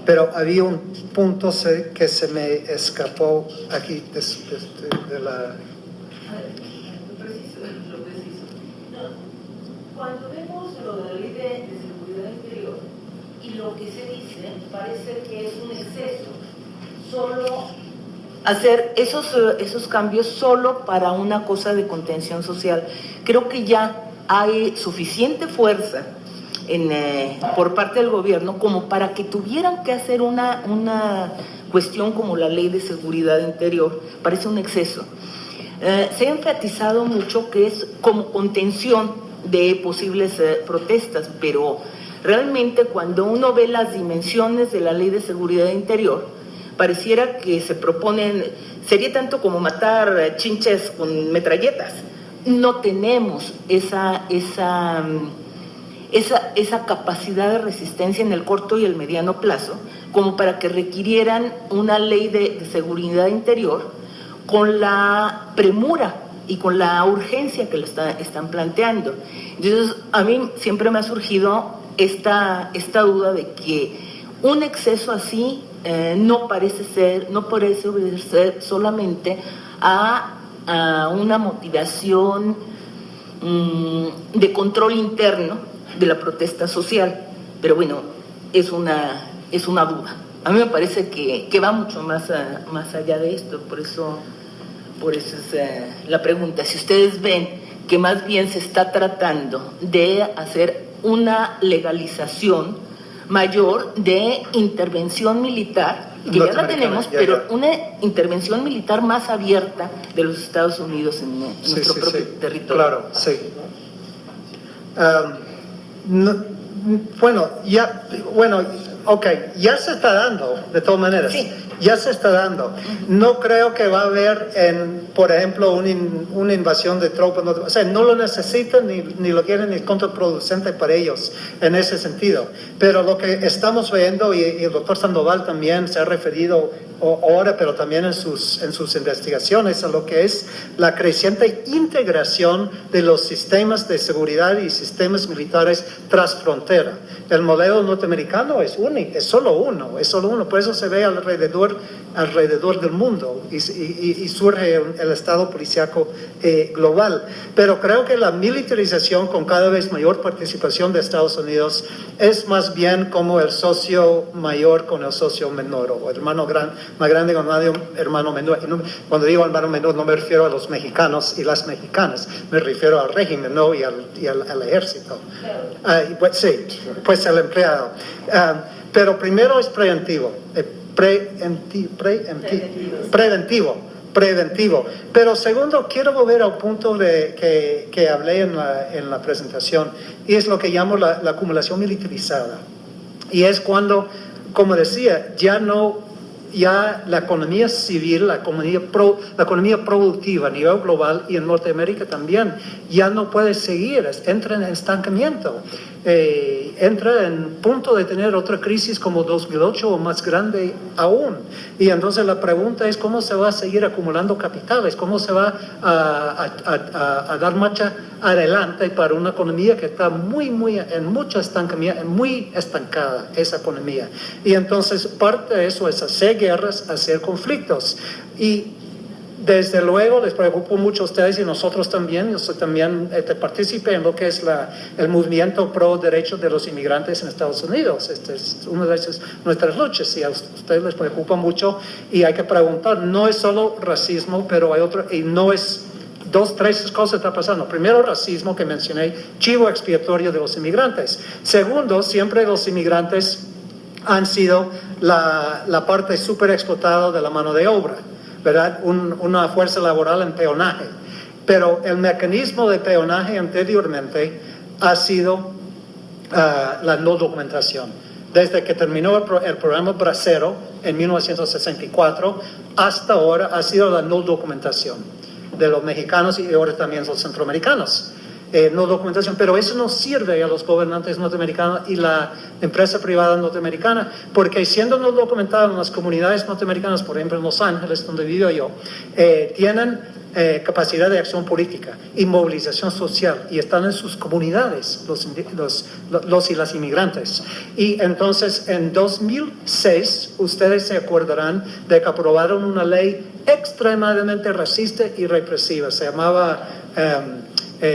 Pero había un punto que se me escapó aquí de la... Cuando vemos lo de la ley de seguridad interior y lo que se dice, parece que es un exceso solo hacer esos cambios solo para una cosa de contención social. Creo que ya hay suficiente fuerza por parte del gobierno como para que tuvieran que hacer una cuestión como la ley de seguridad interior. Parece un exceso. Se ha enfatizado mucho que es como contención de posibles protestas, pero realmente cuando uno ve las dimensiones de la ley de seguridad interior, pareciera que se proponen, sería tanto como matar chinches con metralletas. No tenemos esa capacidad de resistencia en el corto y el mediano plazo como para que requirieran una ley de seguridad interior con la premura y con la urgencia que lo están planteando. Entonces, a mí siempre me ha surgido esta duda de que un exceso así no parece obedecer solamente a una motivación de control interno de la protesta social, pero bueno, es una duda. A mí me parece que va mucho más allá de esto, por eso es la pregunta. Si ustedes ven que más bien se está tratando de hacer una legalización mayor de intervención militar, que ya la tenemos, pero una intervención militar más abierta de los Estados Unidos en nuestro propio territorio. Claro, sí. Ok, ya se está dando, de todas maneras. Sí. Ya se está dando. No creo que va a haber, por ejemplo, una invasión de tropas. O sea, no lo necesitan ni lo quieren, ni es contraproducente para ellos en ese sentido. Pero lo que estamos viendo, y el doctor Sandoval también se ha referido ahora, pero también en sus investigaciones, a lo que es la creciente integración de los sistemas de seguridad y sistemas militares tras frontera. El modelo norteamericano es único, es solo uno, por eso se ve alrededor del mundo y surge el Estado policíaco global. Pero creo que la militarización con cada vez mayor participación de Estados Unidos es más bien como el socio mayor con el socio menor, o hermano más grande con hermano menor. Cuando digo hermano menor no me refiero a los mexicanos y las mexicanas, me refiero al régimen, ¿no? y al ejército. Pues sí, pues el empleado. Pero primero es preventivo. Preventivo. Pero segundo, quiero volver al punto que hablé en la presentación, y es lo que llamo la acumulación militarizada. Y es cuando, como decía, ya la economía civil, la economía productiva a nivel global y en Norteamérica también, ya no puede seguir, entra en estancamiento. Entra en punto de tener otra crisis como 2008 o más grande aún. Y entonces la pregunta es cómo se va a seguir acumulando capitales, cómo se va a dar marcha adelante para una economía que está en mucho estancamiento, muy estancada esa economía. Y entonces parte de eso es hacer guerras, hacer conflictos. Y desde luego les preocupa mucho a ustedes y nosotros también. Yo soy también partícipe en lo que es el movimiento pro derechos de los inmigrantes en Estados Unidos. Esta es una de nuestras luchas y a ustedes les preocupa mucho, y hay que preguntar, no es solo racismo, pero hay otro, y no es tres cosas está pasando. Primero, racismo que mencioné, chivo expiatorio de los inmigrantes. Segundo, siempre los inmigrantes han sido la parte súper explotada de la mano de obra, ¿verdad? Una fuerza laboral en peonaje. Pero el mecanismo de peonaje anteriormente ha sido la no documentación. Desde que terminó el programa Bracero en 1964 hasta ahora ha sido la no documentación de los mexicanos y ahora también los centroamericanos. No documentación, pero eso no sirve a los gobernantes norteamericanos y la empresa privada norteamericana, porque siendo no documentados en las comunidades norteamericanas, por ejemplo en Los Ángeles, donde vivo yo, tienen capacidad de acción política y movilización social, y están en sus comunidades los y las inmigrantes. Y entonces en 2006 ustedes se acordarán de que aprobaron una ley extremadamente racista y represiva, se llamaba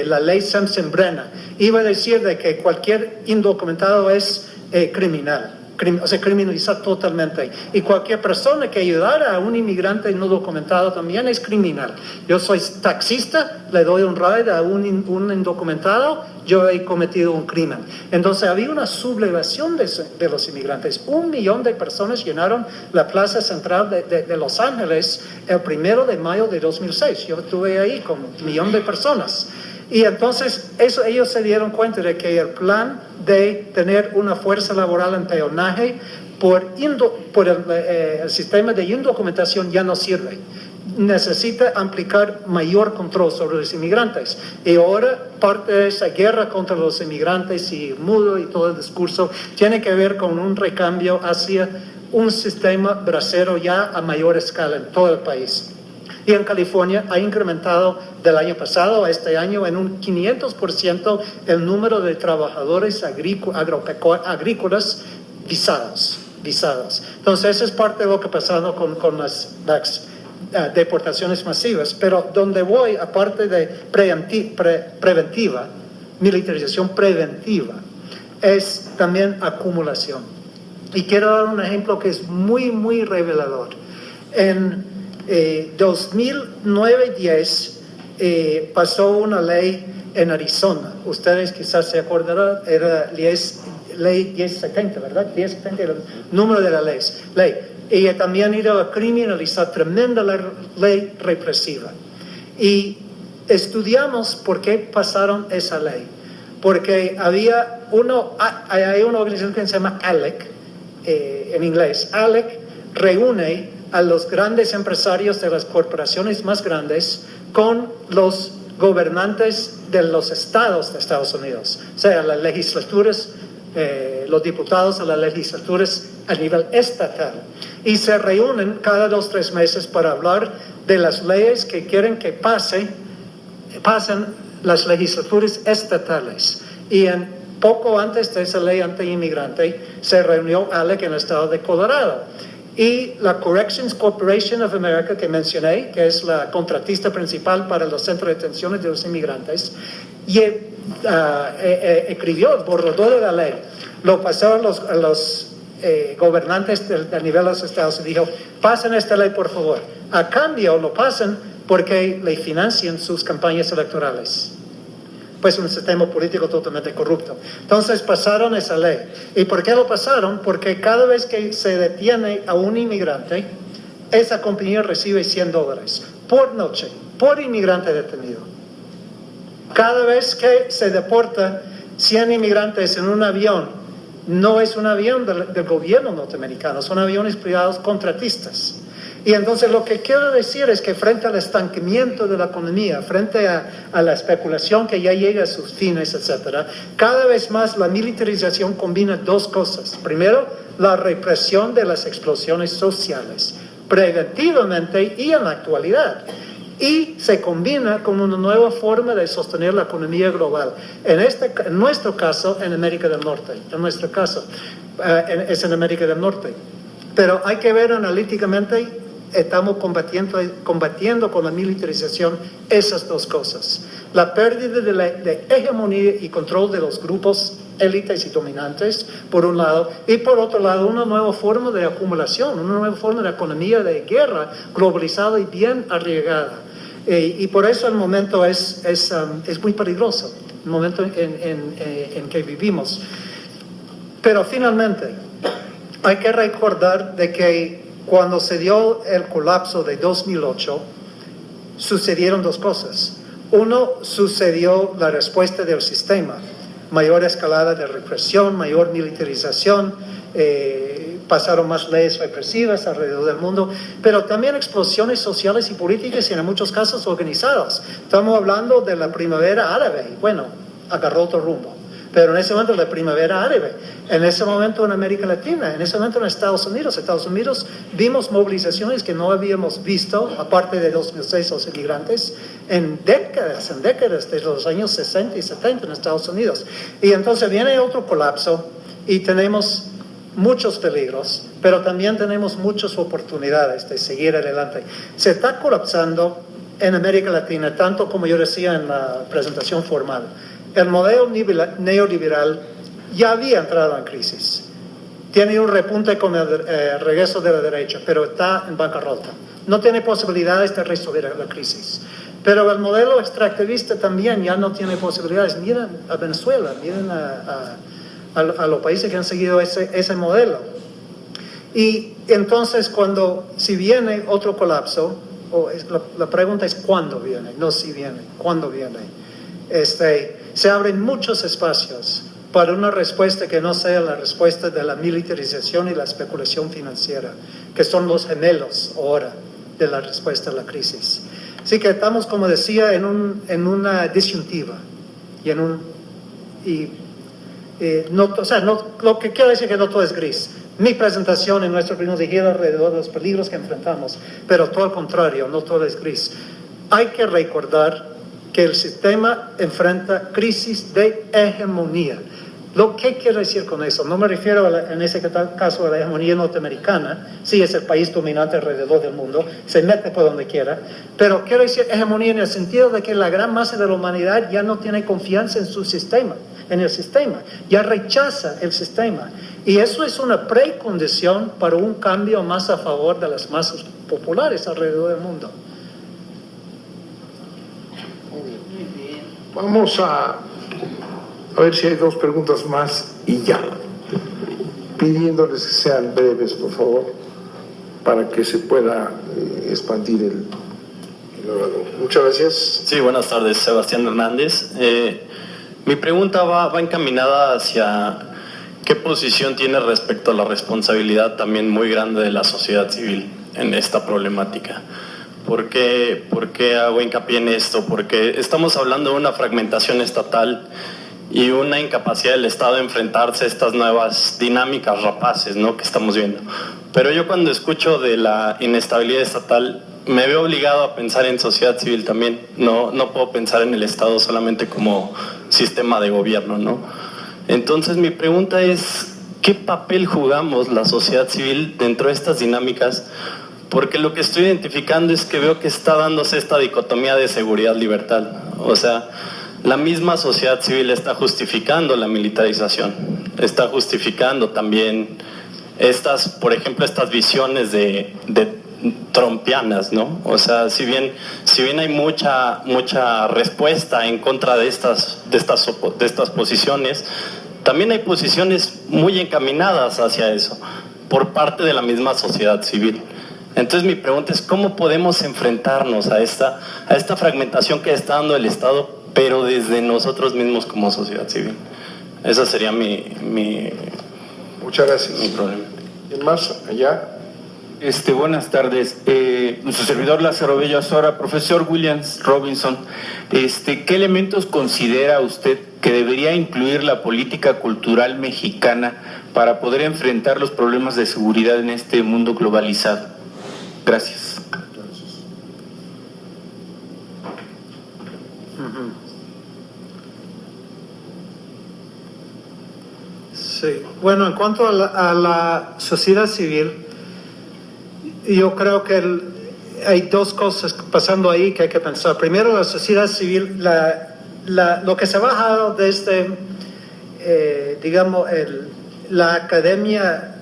la ley Sensenbrenner. Iba a decir de que cualquier indocumentado es criminal, o sea, criminalizar totalmente, y cualquier persona que ayudara a un inmigrante no documentado también es criminal. Yo soy taxista, le doy un ride a un indocumentado, yo he cometido un crimen. Entonces había una sublevación de los inmigrantes. 1 millón de personas llenaron la plaza central de Los Ángeles el 1 de mayo de 2006. Yo estuve ahí con 1 millón de personas. Y entonces ellos se dieron cuenta de que el plan de tener una fuerza laboral en peonaje por el sistema de indocumentación ya no sirve. Necesita aplicar mayor control sobre los inmigrantes. Y ahora parte de esa guerra contra los inmigrantes y mudo y todo el discurso tiene que ver con un recambio hacia un sistema bracero ya a mayor escala en todo el país. Y en California ha incrementado del año pasado a este año en un 500% el número de trabajadores agrícolas visados. Entonces, eso es parte de lo que ha pasado con las deportaciones masivas. Pero donde voy, aparte de preventiva, militarización preventiva, es también acumulación. Y quiero dar un ejemplo que es muy, muy revelador. En 2009-10 pasó una ley en Arizona. Ustedes quizás se acordarán, era ley 1070, ¿verdad? 1070 era el número de la ley. Y también iba a criminalizar, tremenda ley represiva. Y estudiamos por qué pasaron esa ley. Porque hay una organización que se llama ALEC, en inglés, ALEC reúne a los grandes empresarios de las corporaciones más grandes con los gobernantes de los estados de Estados Unidos, o sea, las legislaturas, los diputados a las legislaturas a nivel estatal, y se reúnen cada 2 o 3 meses para hablar de las leyes que quieren que pasen las legislaturas estatales. Y poco antes de esa ley anti-inmigrante se reunió ALEC en el estado de Colorado. Y la Corrections Corporation of America, que mencioné, que es la contratista principal para los centros de detenciones de los inmigrantes, escribió el borrador de la ley, lo pasó a los gobernantes a nivel de los estados y dijo, pasen esta ley por favor. A cambio lo pasan porque le financian sus campañas electorales. Pues un sistema político totalmente corrupto. Entonces pasaron esa ley. ¿Y por qué lo pasaron? Porque cada vez que se detiene a un inmigrante, esa compañía recibe $100 por noche, por inmigrante detenido. Cada vez que se deporta 100 inmigrantes en un avión, no es un avión del gobierno norteamericano, son aviones privados contratistas. Y entonces lo que quiero decir es que frente al estancamiento de la economía, frente a la especulación que ya llega a sus fines, etc., cada vez más la militarización combina 2 cosas. Primero, la represión de las explosiones sociales, preventivamente y en la actualidad. Y se combina con una nueva forma de sostener la economía global. En nuestro caso, en América del Norte. En nuestro caso, es en América del Norte. Pero hay que ver analíticamente, estamos combatiendo con la militarización esas 2 cosas. La pérdida de hegemonía y control de los grupos élites y dominantes, por un lado, y por otro lado, una nueva forma de acumulación, una nueva forma de economía de guerra globalizada y bien arriesgada. Y por eso el momento es muy peligroso, el momento en que vivimos. Pero finalmente, hay que recordar de que cuando se dio el colapso de 2008, sucedieron 2 cosas. Uno, sucedió la respuesta del sistema, mayor escalada de represión, mayor militarización, pasaron más leyes represivas alrededor del mundo, pero también explosiones sociales y políticas y en muchos casos organizadas. Estamos hablando de la primavera árabe, bueno, agarró otro rumbo. Pero en ese momento la primavera árabe, en ese momento en América Latina, en ese momento en Estados Unidos vimos movilizaciones que no habíamos visto, aparte de 2006 los inmigrantes, en décadas, desde los años 60 y 70 en Estados Unidos. Y entonces viene otro colapso y tenemos muchos peligros, pero también tenemos muchas oportunidades de seguir adelante. Se está colapsando en América Latina, tanto como yo decía en la presentación formal. El modelo neoliberal ya había entrado en crisis. Tiene un repunte con el regreso de la derecha, pero está en bancarrota. No tiene posibilidades de resolver la crisis. Pero el modelo extractivista también ya no tiene posibilidades. Miren a Venezuela, miren a los países que han seguido ese modelo. Y entonces si viene otro colapso, la pregunta es ¿cuándo viene? No si viene, ¿cuándo viene? Se abren muchos espacios para una respuesta que no sea la respuesta de la militarización y la especulación financiera, que son los gemelos ahora de la respuesta a la crisis. Así que estamos, como decía, en una disyuntiva. Lo que quiero decir es que no todo es gris. Mi presentación en nuestro primer gira alrededor de los peligros que enfrentamos, pero todo al contrario, no todo es gris. Hay que recordar que el sistema enfrenta crisis de hegemonía. ¿Qué quiero decir con eso? No me refiero en ese caso a la hegemonía norteamericana, sí es el país dominante alrededor del mundo, se mete por donde quiera, pero quiero decir hegemonía en el sentido de que la gran masa de la humanidad ya no tiene confianza en su sistema, en el sistema, ya rechaza el sistema. Y eso es una precondición para un cambio más a favor de las masas populares alrededor del mundo. Vamos a ver si hay 2 preguntas más y ya. Pidiéndoles que sean breves, por favor, para que se pueda expandir el orador. Muchas gracias. Sí, buenas tardes, Sebastián Hernández. Mi pregunta va encaminada hacia ¿qué posición tiene respecto a la responsabilidad también muy grande de la sociedad civil en esta problemática? ¿Por qué hago hincapié en esto? Porque estamos hablando de una fragmentación estatal y una incapacidad del Estado de enfrentarse a estas nuevas dinámicas rapaces, ¿no?, que estamos viendo. Pero yo cuando escucho de la inestabilidad estatal me veo obligado a pensar en sociedad civil también. No puedo pensar en el Estado solamente como sistema de gobierno, ¿no? Entonces mi pregunta es, ¿qué papel jugamos la sociedad civil dentro de estas dinámicas? Porque lo que estoy identificando es que veo que está dándose esta dicotomía de seguridad-libertad. O sea, la misma sociedad civil está justificando la militarización, está justificando también por ejemplo, estas visiones de trompianas, ¿no? O sea, si bien hay mucha respuesta en contra de estas posiciones, también hay posiciones muy encaminadas hacia eso por parte de la misma sociedad civil. Entonces mi pregunta es, ¿cómo podemos enfrentarnos a esta fragmentación que está dando el Estado, pero desde nosotros mismos como sociedad civil? Esa sería Muchas gracias. mi problema. ¿Y más allá? Buenas tardes. Nuestro servidor Lázaro Bello Azora, profesor Williams Robinson, ¿qué elementos considera usted que debería incluir la política cultural mexicana para poder enfrentar los problemas de seguridad en este mundo globalizado? Gracias. Sí, bueno, en cuanto a la sociedad civil, yo creo que hay dos cosas pasando ahí que hay que pensar. Primero, la sociedad civil, lo que se ha bajado desde, la academia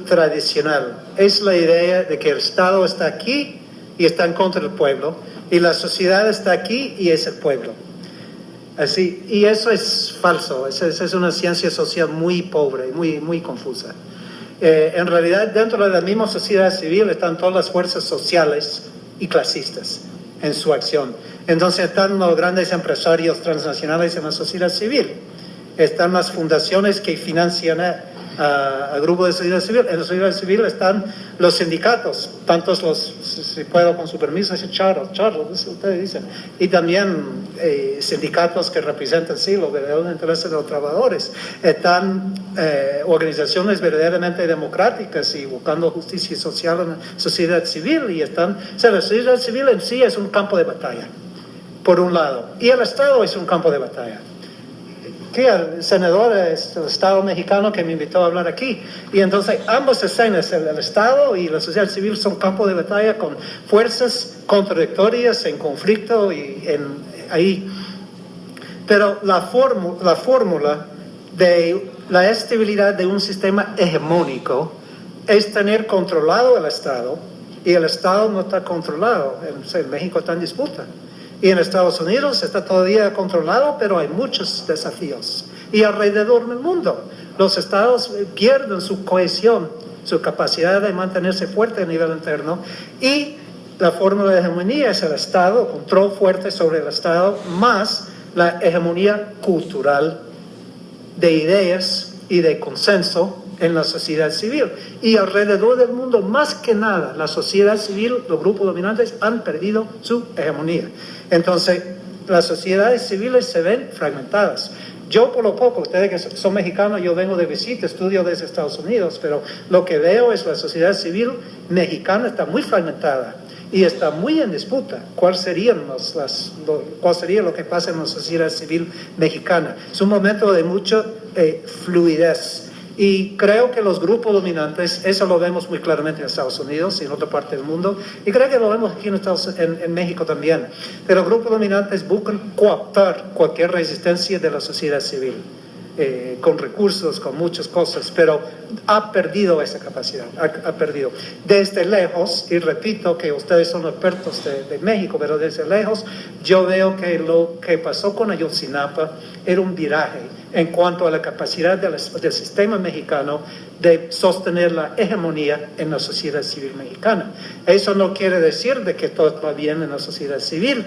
tradicional, es la idea de que el Estado está aquí y está en contra del pueblo, y la sociedad está aquí y es el pueblo. Así, y eso es falso, es una ciencia social muy pobre, muy confusa. En realidad, dentro de la misma sociedad civil están todas las fuerzas sociales y clasistas en su acción. Entonces están los grandes empresarios transnacionales en la sociedad civil, están las fundaciones que financian a grupos de sociedad civil. En la sociedad civil están los sindicatos, tantos si puedo con su permiso decir charros, ustedes dicen, y también sindicatos que representan los verdaderos intereses de los trabajadores. Están organizaciones verdaderamente democráticas y buscando justicia social en la sociedad civil, la sociedad civil en sí es un campo de batalla, por un lado, y el Estado es un campo de batalla. El senador es el Estado mexicano que me invitó a hablar aquí, y entonces ambas escenas, el Estado y la sociedad civil, son campos de batalla con fuerzas contradictorias en conflicto ahí. Pero la fórmula de la estabilidad de un sistema hegemónico es tener controlado el Estado, y el Estado no está controlado. En México está en disputa. Y en Estados Unidos está todavía controlado, pero hay muchos desafíos. Y alrededor del mundo, los estados pierden su cohesión, su capacidad de mantenerse fuerte a nivel interno. Y la fórmula de hegemonía es el Estado, control fuerte sobre el Estado, más la hegemonía cultural de ideas y de consenso en la sociedad civil. Y alrededor del mundo, más que nada, la sociedad civil, los grupos dominantes han perdido su hegemonía. Entonces, las sociedades civiles se ven fragmentadas. Yo, por lo poco, ustedes que son mexicanos, yo vengo de visita, estudio desde Estados Unidos, pero lo que veo es la sociedad civil mexicana está muy fragmentada y está muy en disputa. ¿Cuál sería lo que pasa en la sociedad civil mexicana? Es un momento de mucha fluidez. Y creo que los grupos dominantes, eso lo vemos muy claramente en Estados Unidos y en otra parte del mundo, y creo que lo vemos aquí en México también. Pero los grupos dominantes buscan cooptar cualquier resistencia de la sociedad civil, con recursos, con muchas cosas, pero ha perdido esa capacidad, ha perdido. Desde lejos, y repito que ustedes son expertos de México, pero desde lejos yo veo que lo que pasó con Ayotzinapa era un viraje en cuanto a la capacidad del sistema mexicano de sostener la hegemonía en la sociedad civil mexicana. Eso no quiere decir de que todo va bien en la sociedad civil.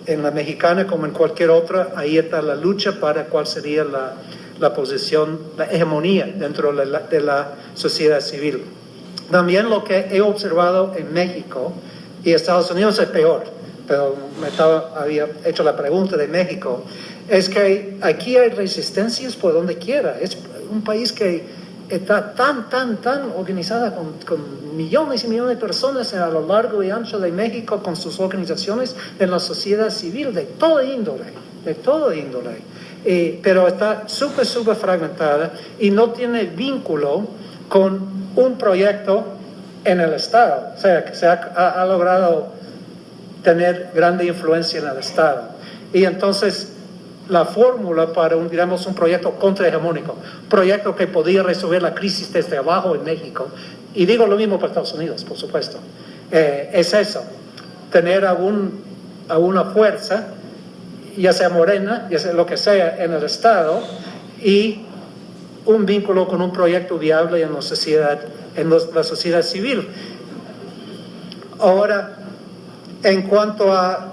en la mexicana como en cualquier otra, ahí está la lucha para cuál sería la posición, la hegemonía dentro de la sociedad civil. También lo que he observado en México y Estados Unidos es peor, pero había hecho la pregunta de México, es que aquí hay resistencias por donde quiera. Es un país que está tan organizada con millones y millones de personas a lo largo y ancho de México, con sus organizaciones en la sociedad civil de todo índole. Pero está súper fragmentada y no tiene vínculo con un proyecto en el Estado. O sea, que se ha logrado tener grande influencia en el Estado. Y entonces la fórmula para un proyecto contrahegemónico, un proyecto que podía resolver la crisis desde abajo en México, y digo lo mismo para Estados Unidos, por supuesto, es eso, tener a una fuerza, ya sea morena, ya sea lo que sea, en el Estado, y un vínculo con un proyecto viable en la sociedad civil. Ahora, en cuanto a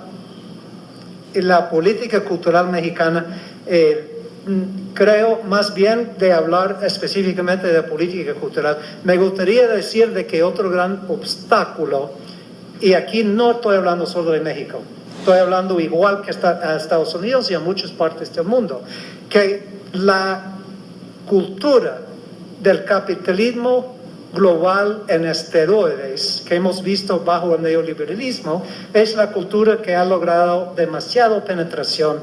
la política cultural mexicana, creo más bien de hablar específicamente de política cultural. Me gustaría decir de que otro gran obstáculo, y aquí no estoy hablando solo de México, estoy hablando igual que a Estados Unidos y a muchas partes del mundo, que la cultura del capitalismo global en esteroides que hemos visto bajo el neoliberalismo es la cultura que ha logrado demasiada penetración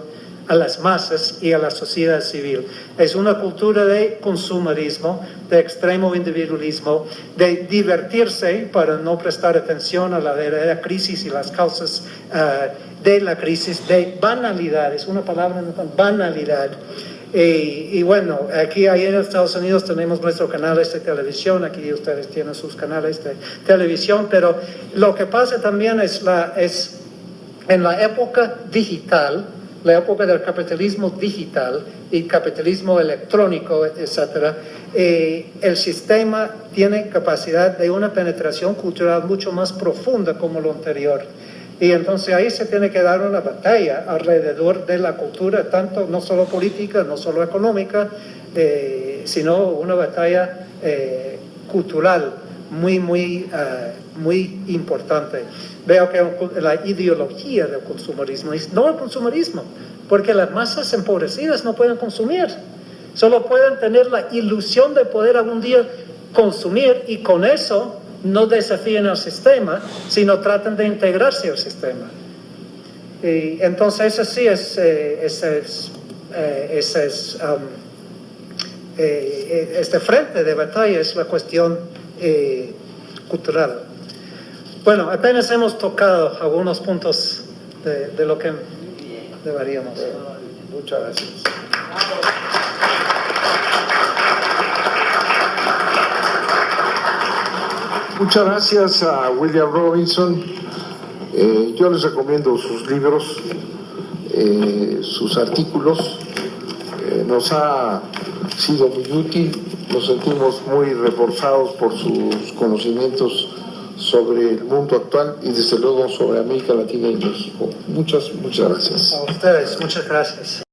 a las masas y a la sociedad civil. Es una cultura de consumerismo, de extremo individualismo, de divertirse para no prestar atención a la verdadera crisis y las causas de la crisis, de banalidad, es una palabra, banalidad. Y bueno, aquí en Estados Unidos tenemos nuestros canales de televisión, aquí ustedes tienen sus canales de televisión, pero lo que pasa también es en la época digital, la época del capitalismo digital y capitalismo electrónico, etcétera, el sistema tiene capacidad de una penetración cultural mucho más profunda como lo anterior. Y entonces ahí se tiene que dar una batalla alrededor de la cultura, tanto no solo política, no solo económica, sino una batalla cultural muy importante. Veo que la ideología del consumerismo es no el consumerismo, porque las masas empobrecidas no pueden consumir, solo pueden tener la ilusión de poder algún día consumir, y con eso no desafían al sistema, sino tratan de integrarse al sistema. Y entonces así este frente de batalla es la cuestión cultural. Bueno, apenas hemos tocado algunos puntos de lo que deberíamos. Muchas gracias. Muchas gracias a William Robinson. Yo les recomiendo sus libros, sus artículos. Nos ha sido muy útil. Nos sentimos muy reforzados por sus conocimientos sobre el mundo actual y desde luego sobre América Latina y México. Muchas gracias. A ustedes, muchas gracias.